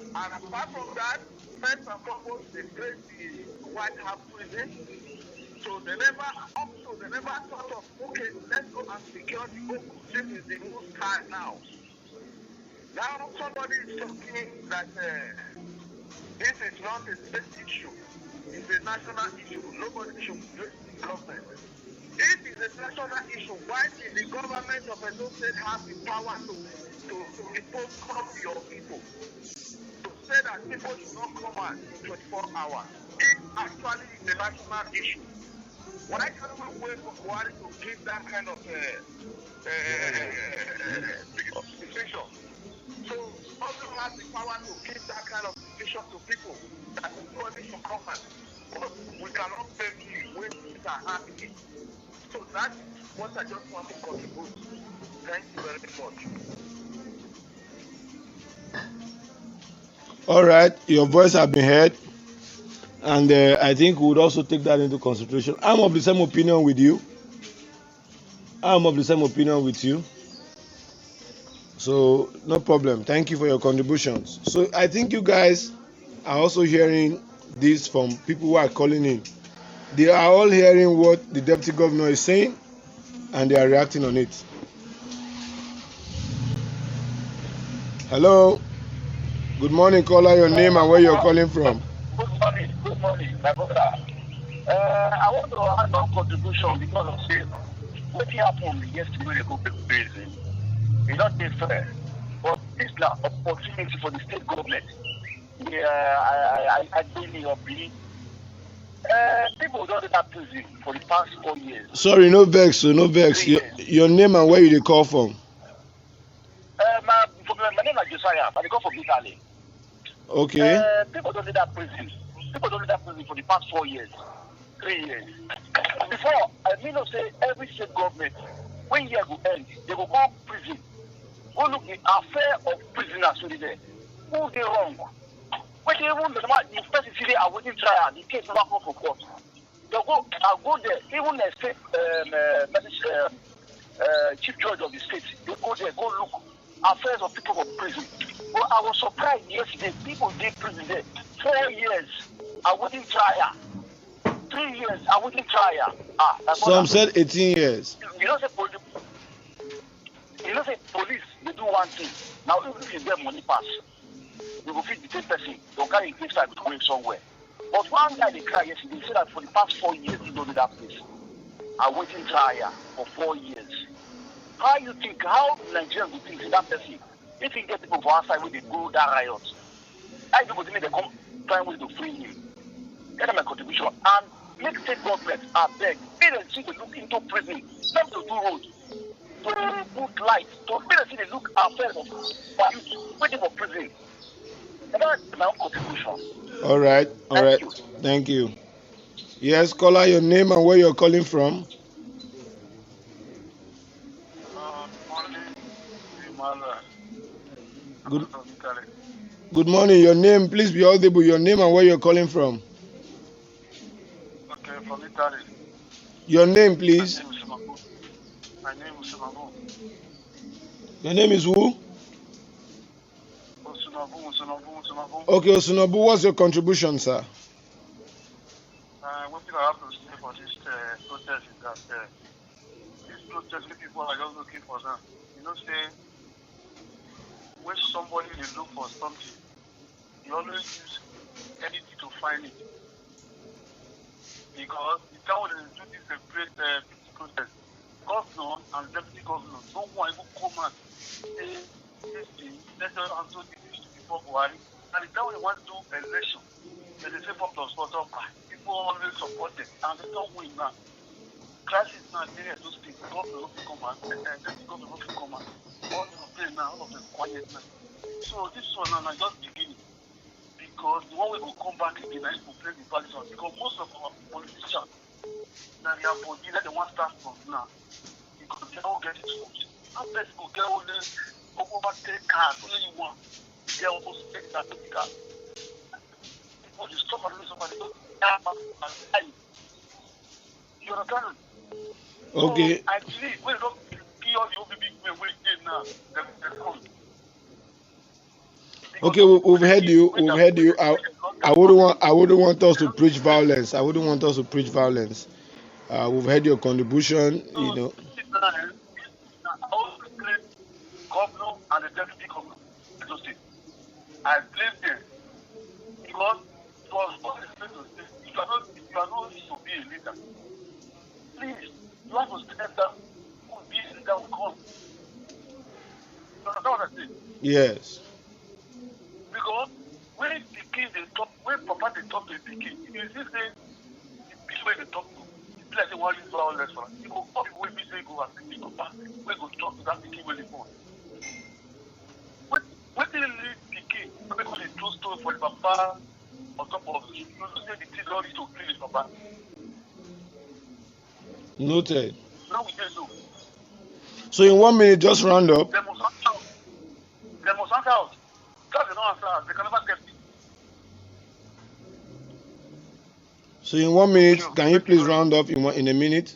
And apart from that, first and foremost, they create the White House prison. So they never thought of, okay, let's go and secure the Oku. This is the new time now. Now somebody is talking that this is not a state issue. It's a national issue. Nobody should blame the government. If it's a national issue, why did the government of Edo State have the power to impose curfew on people? To say that people should not come out in 24 hours. It actually is a national issue. Why can't we wait for Buhari to give that kind of decision? So, also has the power to give that kind of decision to people that nobody should come out. But we cannot blame you when things are happening. So that's what I just want to contribute. Thank you very much. All right, your voice has been heard. And I think we would also take that into consideration. I'm of the same opinion with you. So, no problem. Thank you for your contributions. So, I think you guys are also hearing this from people who are calling in. They are all hearing what the deputy governor is saying, and they are reacting on it. Hello. Good morning, caller. Your name and where you're calling from. Good morning, my brother. I want to add no contribution because of say what happened yesterday when they go to prison. It's not fair, but this is an opportunity for the state government. I really believe people don't do that prison for the past 4 years. Sorry, no vex, so no vex. Your name and where you dey call from? My name is Josiah, but I come from Italy. Okay. People don't do that prison. People don't do that prison for the past 4 years, 3 years. Before, I mean to say every state government, when year go end, they will go prison. Go look the affair of prisoners who there. Who they wrong? When they even the person see they are waiting trial, the case never come for court. They go, I'll go there. Even the state chief judge of the state, they go there, go look affairs of people from prison. But I was surprised yesterday. People did prison there 4 years. I wouldn't trial. 3 years. I wouldn't trial. Some said 18 years. You know, say police. They do one thing. Now, if you get money pass, you will feed the same person. They'll carry the side going somewhere. But one guy they cry yesterday. He said that for the past 4 years he don't do that place. I waiting trial for 4 years. How you think? How Nigerians will think that person? If he get people for outside when they go that riot, I people think they come find ways to free him. Get them a contribution and make state government beg. Parents see they look into prison, not to do road, to put light, to parents see they look affairs of youth waiting for prison. And that's my own contribution. All right. Thank you. Yes, caller, your name and where you're calling from. Good morning. Your name, please be audible. Your name and where you're calling from. Okay, from Italy. Your name, please. My name is Usunabu. Your name is who? Usunabu. Okay, Usunabu, what's your contribution, sir? What people have to say for this protest is that this protest people are just looking for them. You know, say when somebody is look for something, you always use anything to find it. Because the time when they do this great protest, governor and deputy governor don't want to come and say this thing, let's answer this before Buhari. And the time when they want to do election, they say popular support, people always support it, and they don't win now. Crisis now, they have to speak, governor will come out, and deputy governor will come out. All of them now, all of them quiet now. So this one now just beginning. Because the one we will come back again and complain the values on because most of our politicians now they are body that they want to start from now. Because they don't get it from how best go get all this overtake cars, only you want. They are almost take that car. People just stop and somebody don't have. You understand? Okay. So I believe we don't be all the OBB we did now. Okay, we've heard you. I wouldn't want us to preach violence. We've heard your contribution. You know. Governor and the deputy governor, I blame them because it was all the state to say if you are not to be a leader, please you have to step down. Be a leader will come. You understand what I say? Yes. Because when the king they talk, when Papa they talk to the king, you see say the people they talk to, it's like they want to use violence for us. You go all people we say go and the Papa, we go talk to that king when they born. When they leave the king, because they true story for the Papa on top of you know say the thing all need to kill his Papa. Noted. Now we just do. So in 1 minute, just round up. They must answer out. They must answer out. Because they don't answer out, they can never get it. So in 1 minute, can you please round up in a minute?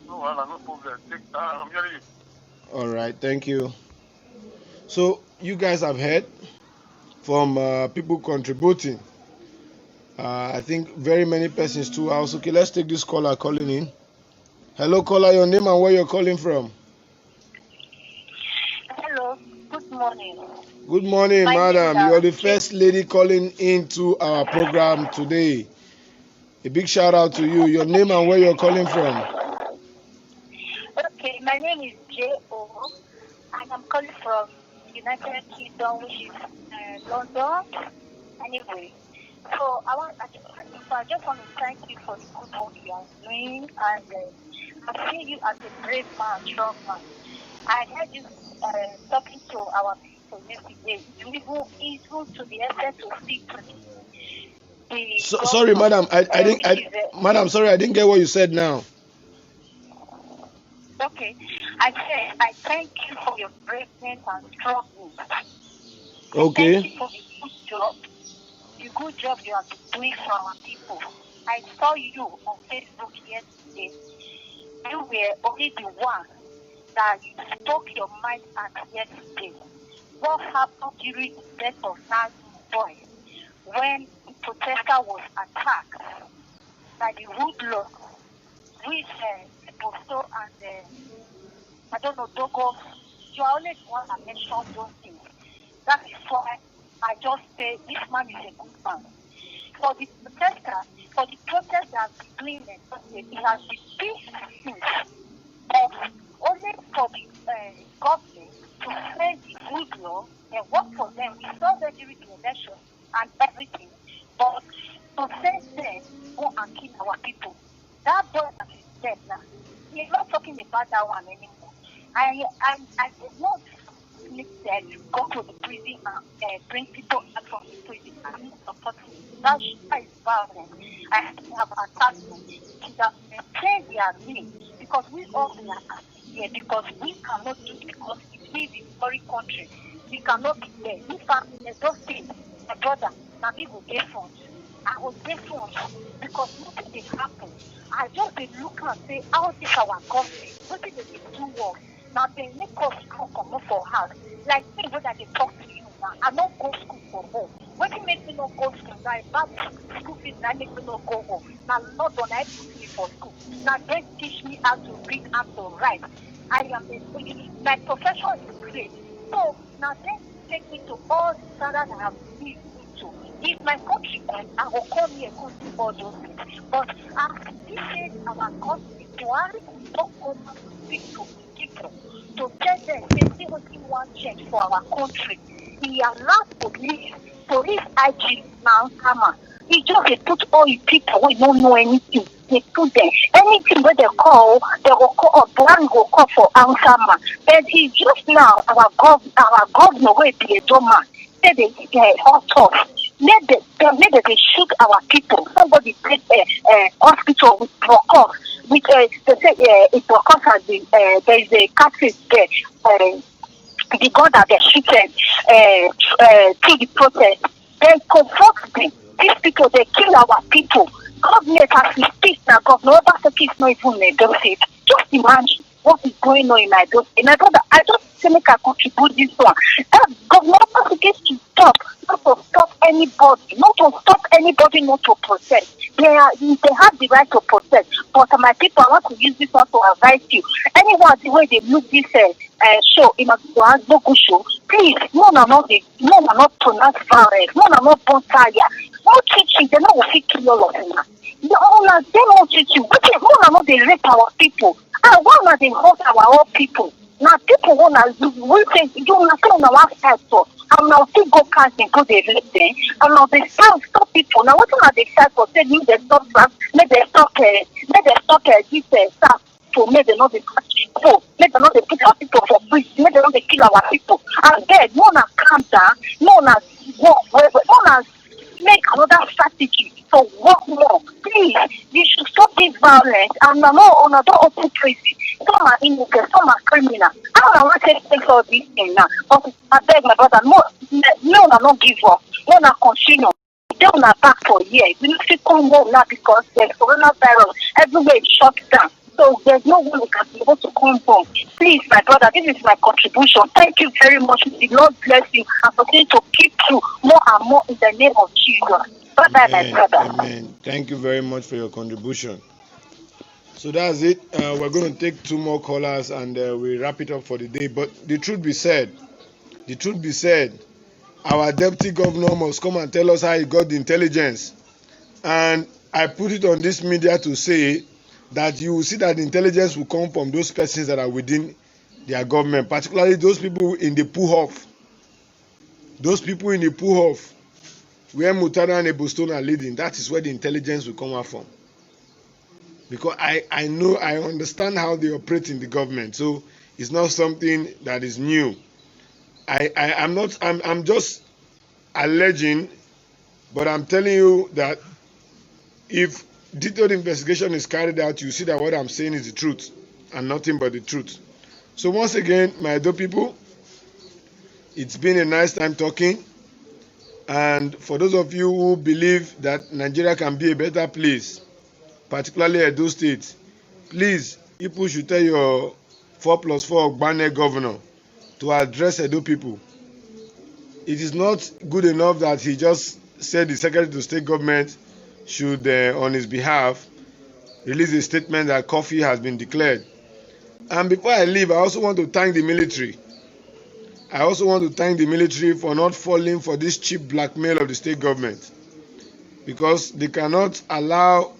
No, no problem. I'm hearing you. All right, thank you. So you guys have heard from people contributing. I think very many persons too house. Okay, let's take this caller calling in. Hello, caller, your name and where you're calling from. Hello, good morning. Good morning, madam. You're the first lady calling into our program today. A big shout out to you. Your name and where you're calling from. Okay, my name is J.O. and I'm calling from United Kingdom, which is London. Anyway, so I just want to thank you for the good work you are doing, and I see you as a brave man, strong man. I heard you talking to our people yesterday, even to the extent to speak to the Sorry, governor, madam. Madam, sorry, I didn't get what you said now. Okay, I said I thank you for your braveness and struggle. Okay. Thank you for the good job you have been doing for our people. I saw you on Facebook yesterday. You were only the one that you spoke your mind at yesterday. What happened during the death of that boy when the protester was attacked by the hoodlum, which people saw and I don't know, Dogo, you are always one that mentions those things. That is why I just say this man is a good man. For the protest that has been doing it has been peaceful. But only for the government to send the good law and work for them. We saw them during the election and everything. But to send them go and kill our people. That boy that is dead now. He's not talking about that one anymore. I did not think that go to the prison and bring people out from the prison and support him. That is violence. I have attacked them. It has maintained their name because we all are here because we cannot do it because it is a foreign country. We cannot be there. We family don't stay. My brother, now people get funds. I was different because nothing did happen. I just did look and say, how is our government? What did they do work? Now they make us come up for house. Like me, when they talk to you now, I don't go school for home. What you make me not go school now? About school fees, I make me not go home. Now London, I put me for school. Now they teach me how to read and to write. My profession is great. So now they take me to all the standards I have lived into. If my country I will come here and do all those things. But as this is our country, Buhari could not come and speak to people to tell them they only want change for our country. He allowed police IG now come. He just put all the people who don't know anything. They put them anything where they will call or Buhari will call for answer man. But it's just now our governor will be a dumb man. Say they hot off. Maybe they shoot our people. Somebody take hospital with Brokos. Which they say it Brokos has been there is a catfish there. The gun that they shooted to the protest. They confront them. These people they kill our people. Government has to speak now. Governor Obaseki is not even in those states. Just imagine what is going on in my daughter. And I thought that I just think I contribute this one. That governor Obaseki to stop, not to stop anybody, not to stop anybody not to protest. They have the right to protest. But my people, I want to use this one to advise you. Anyone the way they look this show in a Gogo show, please, no, not pronounce violence, no, not bonfire. No teaching, they know we kill all of them. The owners, they don't teach you. But no, they rape our people. And one they hurt our own people. Now people we think you understand on our side for. And now still go casting go they rape them. And now they stop people. Now what are they start for? Say you they stop France, make they stop this staff. So make they not the so make they not they put our people for free, make they not they kill our people. And then no na calm down, no na make another strategy for work more. Please, you should stop this violence and not open prison. Some are innocent, some are criminal. I don't want to take all these things now. But I beg my brother, no, not give up. No, not continue. They will not back for years. We need to come home now because there's coronavirus. Everywhere is shut down. So there's no way we can be able to come home. Please, my brother, this is my contribution. Thank you very much. The Lord bless you and continue to keep through more and more in the name of Jesus. Bye-bye, my brother. Amen. Thank you very much for your contribution. So that's it. We're going to take 2 more callers and we wrap it up for the day. But the truth be said, our deputy governor must come and tell us how he got the intelligence. And I put it on this media to say that you will see that the intelligence will come from those persons that are within their government, particularly those people in the Puhof. Those people in the Puhof, where Mutara and Ebostone are leading, that is where the intelligence will come out from. Because I know, I understand how they operate in the government, so it's not something that is new. I'm just alleging, but I'm telling you that if detailed investigation is carried out, you see that what I'm saying is the truth and nothing but the truth. So once again, my Edo people, it's been a nice time talking. And for those of you who believe that Nigeria can be a better place, particularly Edo State, please, people should tell your 4+4 Ogbane governor to address Edo people. It is not good enough that he just said the Secretary to State Government should, on his behalf, release a statement that curfew has been declared. And before I leave, I also want to thank the military. I also want to thank the military for not falling for this cheap blackmail of the state government, because they cannot allow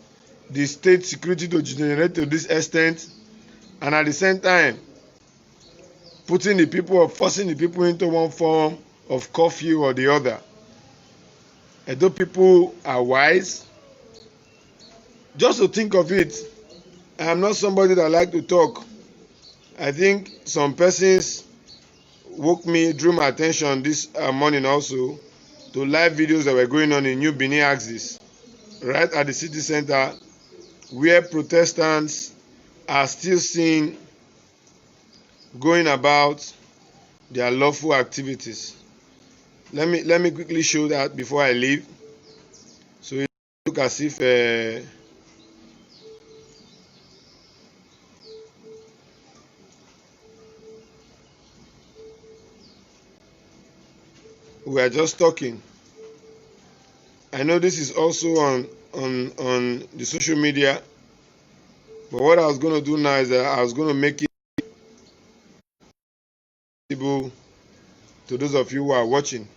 the state security to degenerate to this extent and at the same time putting the people or forcing the people into one form of curfew or the other. Edo people are wise. Just to think of it, I am not somebody that like to talk. I think some persons drew my attention this morning also to live videos that were going on in New Benin Axis, right at the city center, where Protestants are still seen going about their lawful activities. Let me quickly show that before I leave. So it looks as if we are just talking. I know this is also on the social media, but what I was going to do now is that I was going to make it visible to those of you who are watching.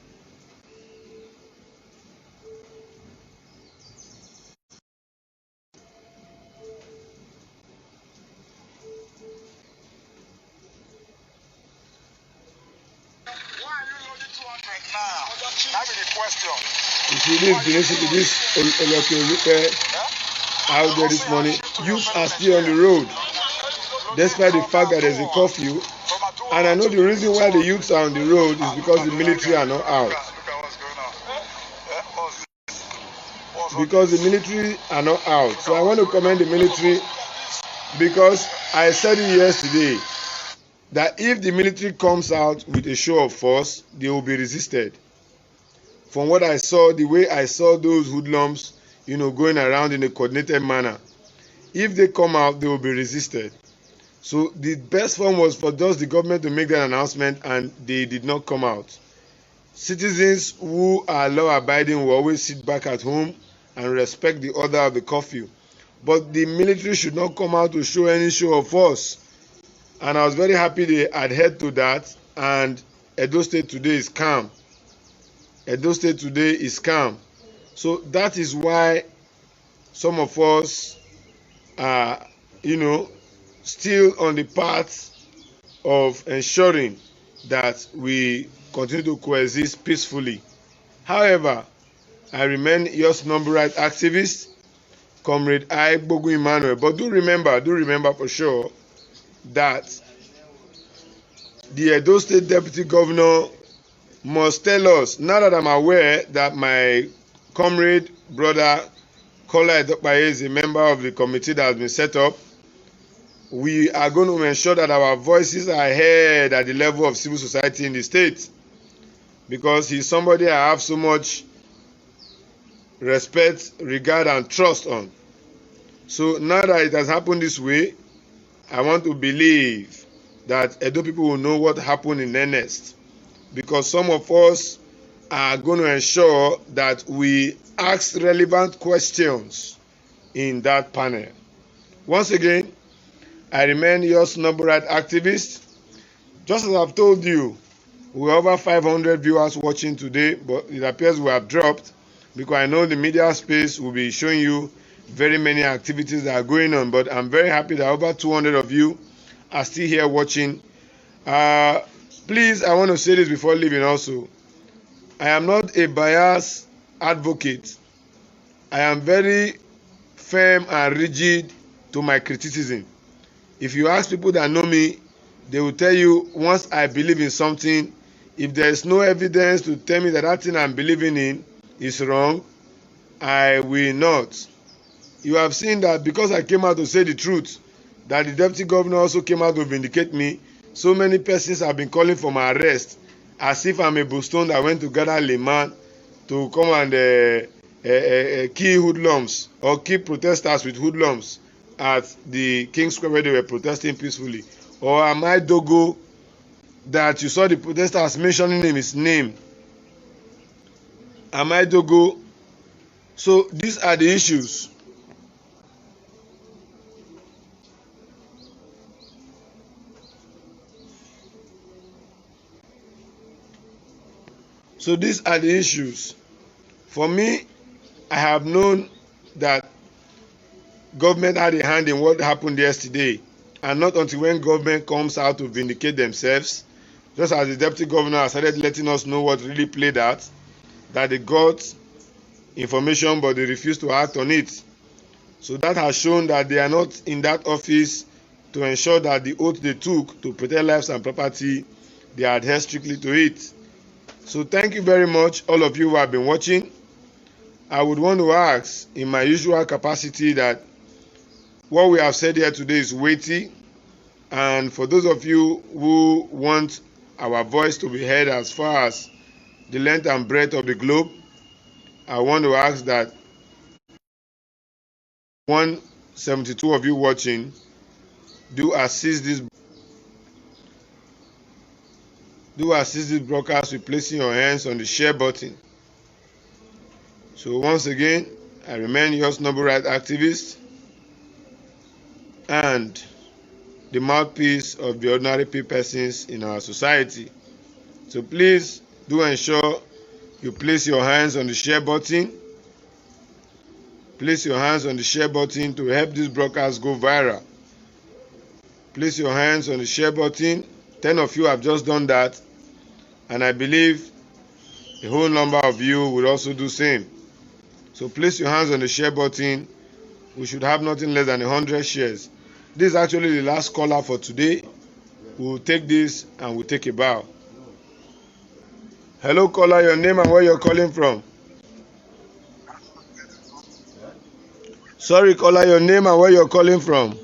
You see this out there this morning, youths are still on the road, despite the fact that there's a curfew. And I know the reason why the youths are on the road is because the military are not out. Because the military are not out. So I want to commend the military, because I said it yesterday that if the military comes out with a show of force, they will be resisted. From what I saw, the way I saw those hoodlums, going around in a coordinated manner, if they come out, they will be resisted. So the best form was for just the government to make that announcement, and they did not come out. Citizens who are law-abiding will always sit back at home and respect the order of the curfew. But the military should not come out to show any show of force. And I was very happy they adhered to that, and Edo State today is calm. Edo State today is calm. So that is why some of us are, still on the path of ensuring that we continue to coexist peacefully. However, I remain your number right activist, Comrade Bogu Emmanuel. But do remember for sure that the Edo State Deputy Governor must tell us, now that I'm aware that my comrade, brother, Kola Edokpaye is a member of the committee that has been set up, we are going to ensure that our voices are heard at the level of civil society in the state, because he's somebody I have so much respect, regard, and trust on. So now that it has happened this way, I want to believe that Edo people will know what happened in earnest, because some of us are going to ensure that we ask relevant questions in that panel. Once again, I remain your number right activist. Just as I've told you, we have over 500 viewers watching today, but it appears we have dropped, because I know the media space will be showing you very many activities that are going on. But I'm very happy that over 200 of you are still here watching. Please, I want to say this before leaving also. I am not a biased advocate. I am very firm and rigid to my criticism. If you ask people that know me, they will tell you once I believe in something, if there is no evidence to tell me that that thing I'm believing in is wrong, I will not. You have seen that because I came out to say the truth, that the deputy governor also came out to vindicate me. So many persons have been calling for my arrest as if I'm a Boston that went to gather layman to come and kill hoodlums or kill protesters with hoodlums at the King Square where they were protesting peacefully. Or am I Dogo that you saw the protesters mentioning his name? Am I Dogo? So these are the issues. So these are the issues. For me, I have known that government had a hand in what happened yesterday, and not until when government comes out to vindicate themselves, just as the deputy governor has started letting us know what really played out, that they got information but they refused to act on it. So that has shown that they are not in that office to ensure that the oath they took to protect lives and property, they adhere strictly to it. So thank you very much, all of you who have been watching. I would want to ask, in my usual capacity, that what we have said here today is weighty, and for those of you who want our voice to be heard as far as the length and breadth of the globe, I want to ask that 172 of you watching do assist this broadcast with placing your hands on the share button. So once again, I remain yours noble right activist and the mouthpiece of the ordinary persons in our society. So please do ensure you place your hands on the share button. Place your hands on the share button to help this broadcast go viral. Place your hands on the share button. 10 of you have just done that, and I believe a whole number of you will also do the same. So place your hands on the share button. We should have nothing less than 100 shares. This is actually the last caller for today. We will take this and we'll take a bow. Hello caller, your name and where you're calling from. Sorry caller, your name and where you're calling from.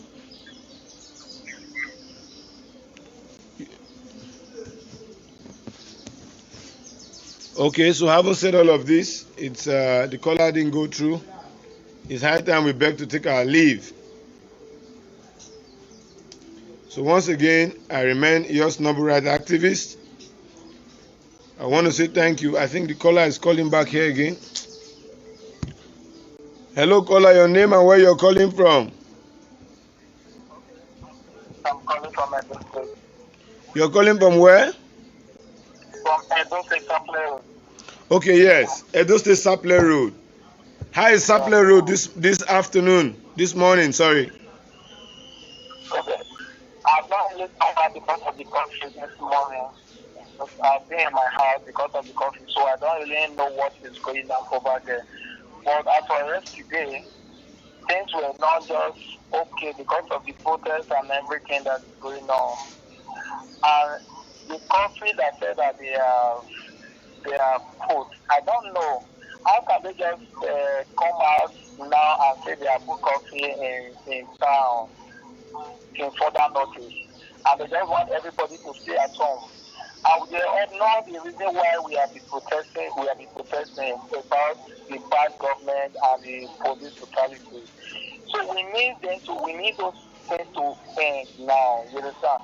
Okay, so having said all of this, it's the caller didn't go through. It's high time we beg to take our leave. So once again, I remain yours noble right activist. I want to say thank you. I think the caller is calling back here again. Hello caller, your name and where you're calling from. I'm calling from Edo State. You're calling from where? From Edo State, Sapler. Okay, yes, Edo State Sapler Road. How is Sapler Road this afternoon, this morning, sorry? Okay. I've not really come out because of the country this morning. I've been in my house because of the country, so I don't really know what is going on over there. But as for yesterday, things were not just okay because of the protests and everything that's going on. And the country that said that they are put, I don't know. How can they just come out now and say they are put coffee in town in further notice? And they just want everybody to stay at home. And they all know the reason why we have been protesting about the bad government and the police brutality. So we need those things to end now, you understand?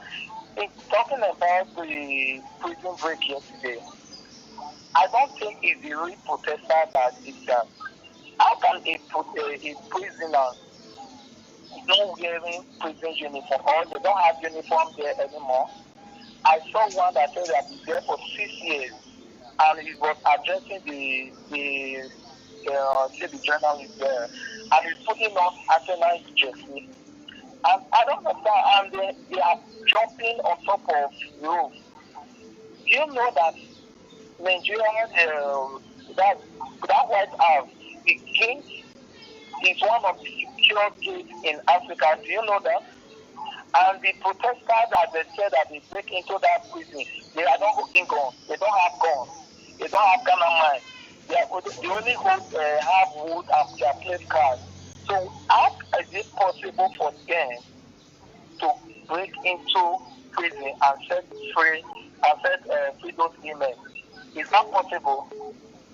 Talking about the prison break yesterday, I don't think it's the real protester that is that. How can a prisoner not wearing prison uniform, or they don't have uniform there anymore? I saw one that said that he's there for 6 years, and he was addressing the journalist there, and he's putting on Arsenal jersey. And I don't understand, and they are jumping on top of roof. Do you know that Nigerian, that White House, the king, is one of the secure gates in Africa? Do you know that? And the protesters that they said that they break into that prison, they are not holding guns. They don't have guns. They don't have gun on mine. They only have wood and their place cards. So how is it possible for them to break into prison and set free those women? Is that possible?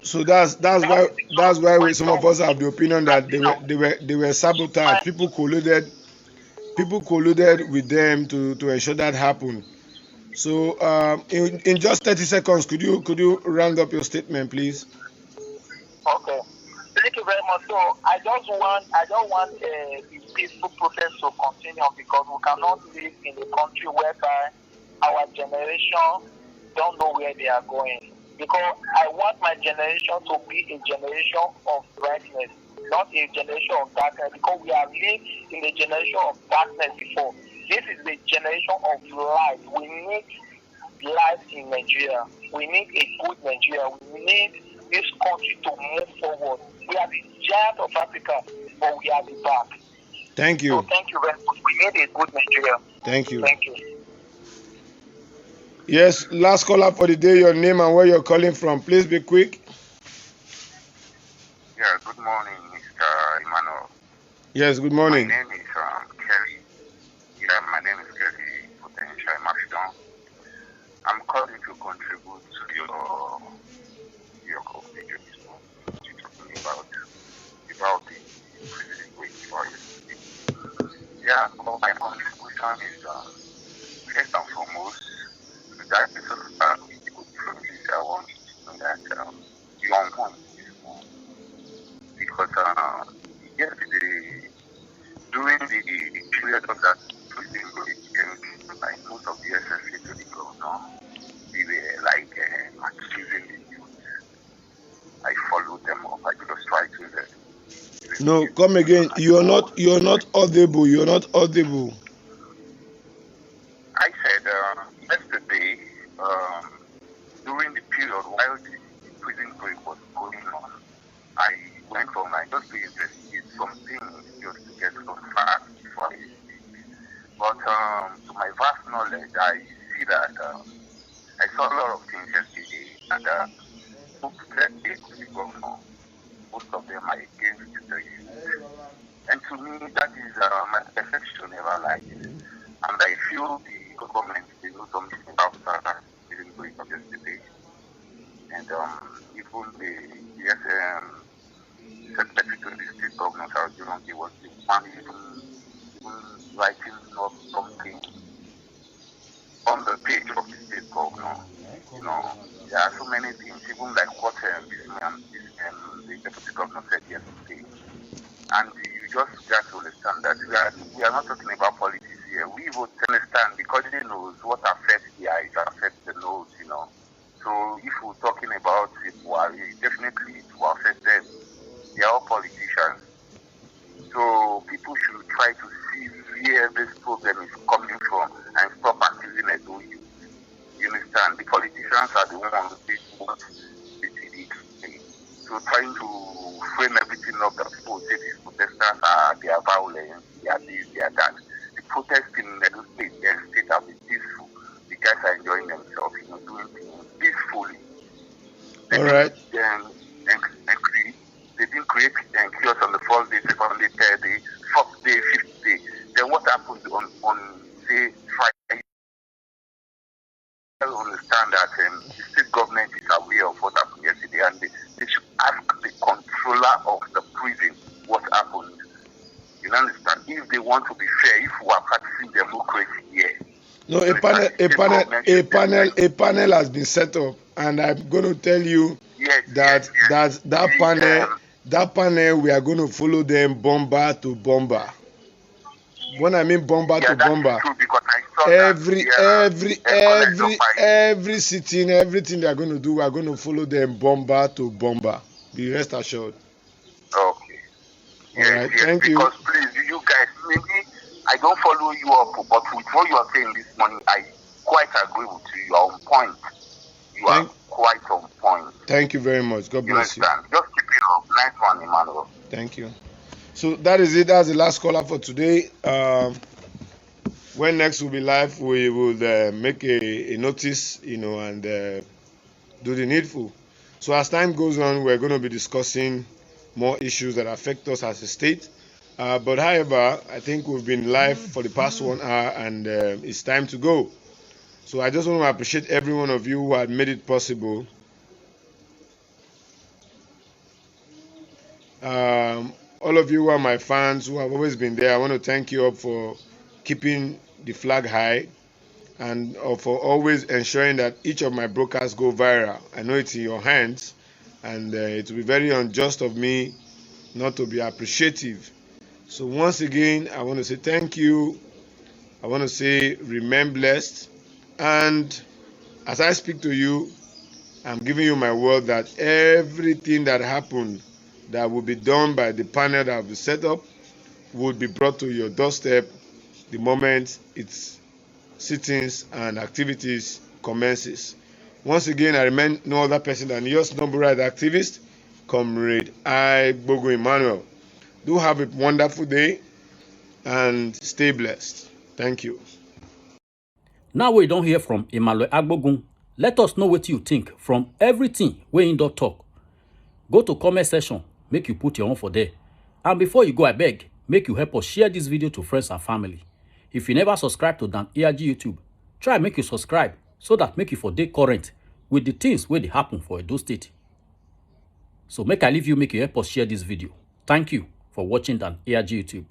So that's why some of us have the opinion that they were sabotaged. People colluded with them to ensure that happened. So in just 30 seconds, could you round up your statement, please? Okay. Thank you very much. So I don't want the peaceful protest to continue, because we cannot live in a country whereby our generation don't know where they are going. Because I want my generation to be a generation of brightness, not a generation of darkness, because we have lived in a generation of darkness before. This is the generation of light. We need light in Nigeria. We need a good Nigeria. We need this country to move forward. We are the giant of Africa, but we are the back. Thank you. So thank you very much. We need a good Nigeria. Thank you. Thank you. Yes, last caller for the day, your name and where you're calling from. Please be quick. Yeah, good morning, Mr. Emmanuel. Yes, good morning. My name is Kelly. Yeah, my name is Kelly Potential Mashidon. I'm calling to contribute to your video talking about the president waiting for you. Yeah, my contribution is first and foremost, that is I want to know that you're on home because yesterday during the period of that prison break, like most of the SSA to the governor, they were like accusing the youth. I followed them up. I just tried to. No, come again. You're not audible. You're not audible. I said yesterday, during the period while the prison break was going on, I went on. I just to investigate some things just to get some facts before I speak. But to my vast knowledge, I see that I saw a lot of things yesterday, and most of them are against the youth. And to me, that is my perception never lies. And I feel the government, they know something about that prison break of yesterday. And even the secretary to the state governor, he was the one even writing up something on the page of the state governor. You know, there are so many things, even like what the deputy governor said yesterday. And you just got to understand that we are not talking about politics here. We would understand because they knows what affects the eyes, affects the nose, you know. So if we're talking about it, definitely it will affect them. They are all politicians. So people should try to see where this problem is coming from and stop accusing it. You understand? The politicians are the ones who want the TD. So trying to frame everything up that people say these protesters they are violent, they are this, they are that. The protests in the state have been peaceful. The guys are enjoying themselves, doing things peacefully. All right. They didn't create chaos on the first day, second day, third day, fourth day, fifth day. Then what happened on say Friday? I understand that the state government is aware of what happened yesterday, and they should ask the controller of the prison what happened. You understand? If they want to be fair, if we are practicing democracy here. No, a panel has been set up, and I'm going to tell you that panel we are going to follow them bomber to bomber. When I mean bomber to bomber, every sitting, everything they are going to do, we are going to follow them bomber to bomber. Be rest assured. Okay. All right, thank you. Because please, you guys, maybe I don't follow you up, but with what you are saying this morning, I quite agree with you. You are on point. You are quite on point. Thank you very much. God bless you. Understand? Just keep it up. Nice one, Emmanuel. Thank you. So that is it. That's the last caller for today. When next we'll be live, we will make a notice, and do the needful. So as time goes on, we're going to be discussing more issues that affect us as a state. But however, I think we've been live for the past 1 hour, and it's time to go. So I just want to appreciate every one of you who had made it possible. All of you who are my fans, who have always been there, I want to thank you all for keeping the flag high and for always ensuring that each of my broadcasts go viral. I know it's in your hands, and it will be very unjust of me not to be appreciative. So once again, I want to say thank you. I want to say remain blessed. And as I speak to you, I'm giving you my word that everything that happened that will be done by the panel that will be set up will be brought to your doorstep the moment its sittings and activities commences. Once again, I remain no other person than yours number right activist, Comrade I. Bogo Emmanuel. Do have a wonderful day and stay blessed. Thank you. Now we don't hear from Emmanuel Agbogun. Let us know what you think from everything we in talk. Go to comment section, make you put your own for there. And before you go, I beg, make you help us share this video to friends and family. If you never subscribe to Dan ARG YouTube, try make you subscribe so that make you for day current with the things where they happen for Edo State. So make I leave you, make you help us share this video. Thank you for watching Dan ARG YouTube.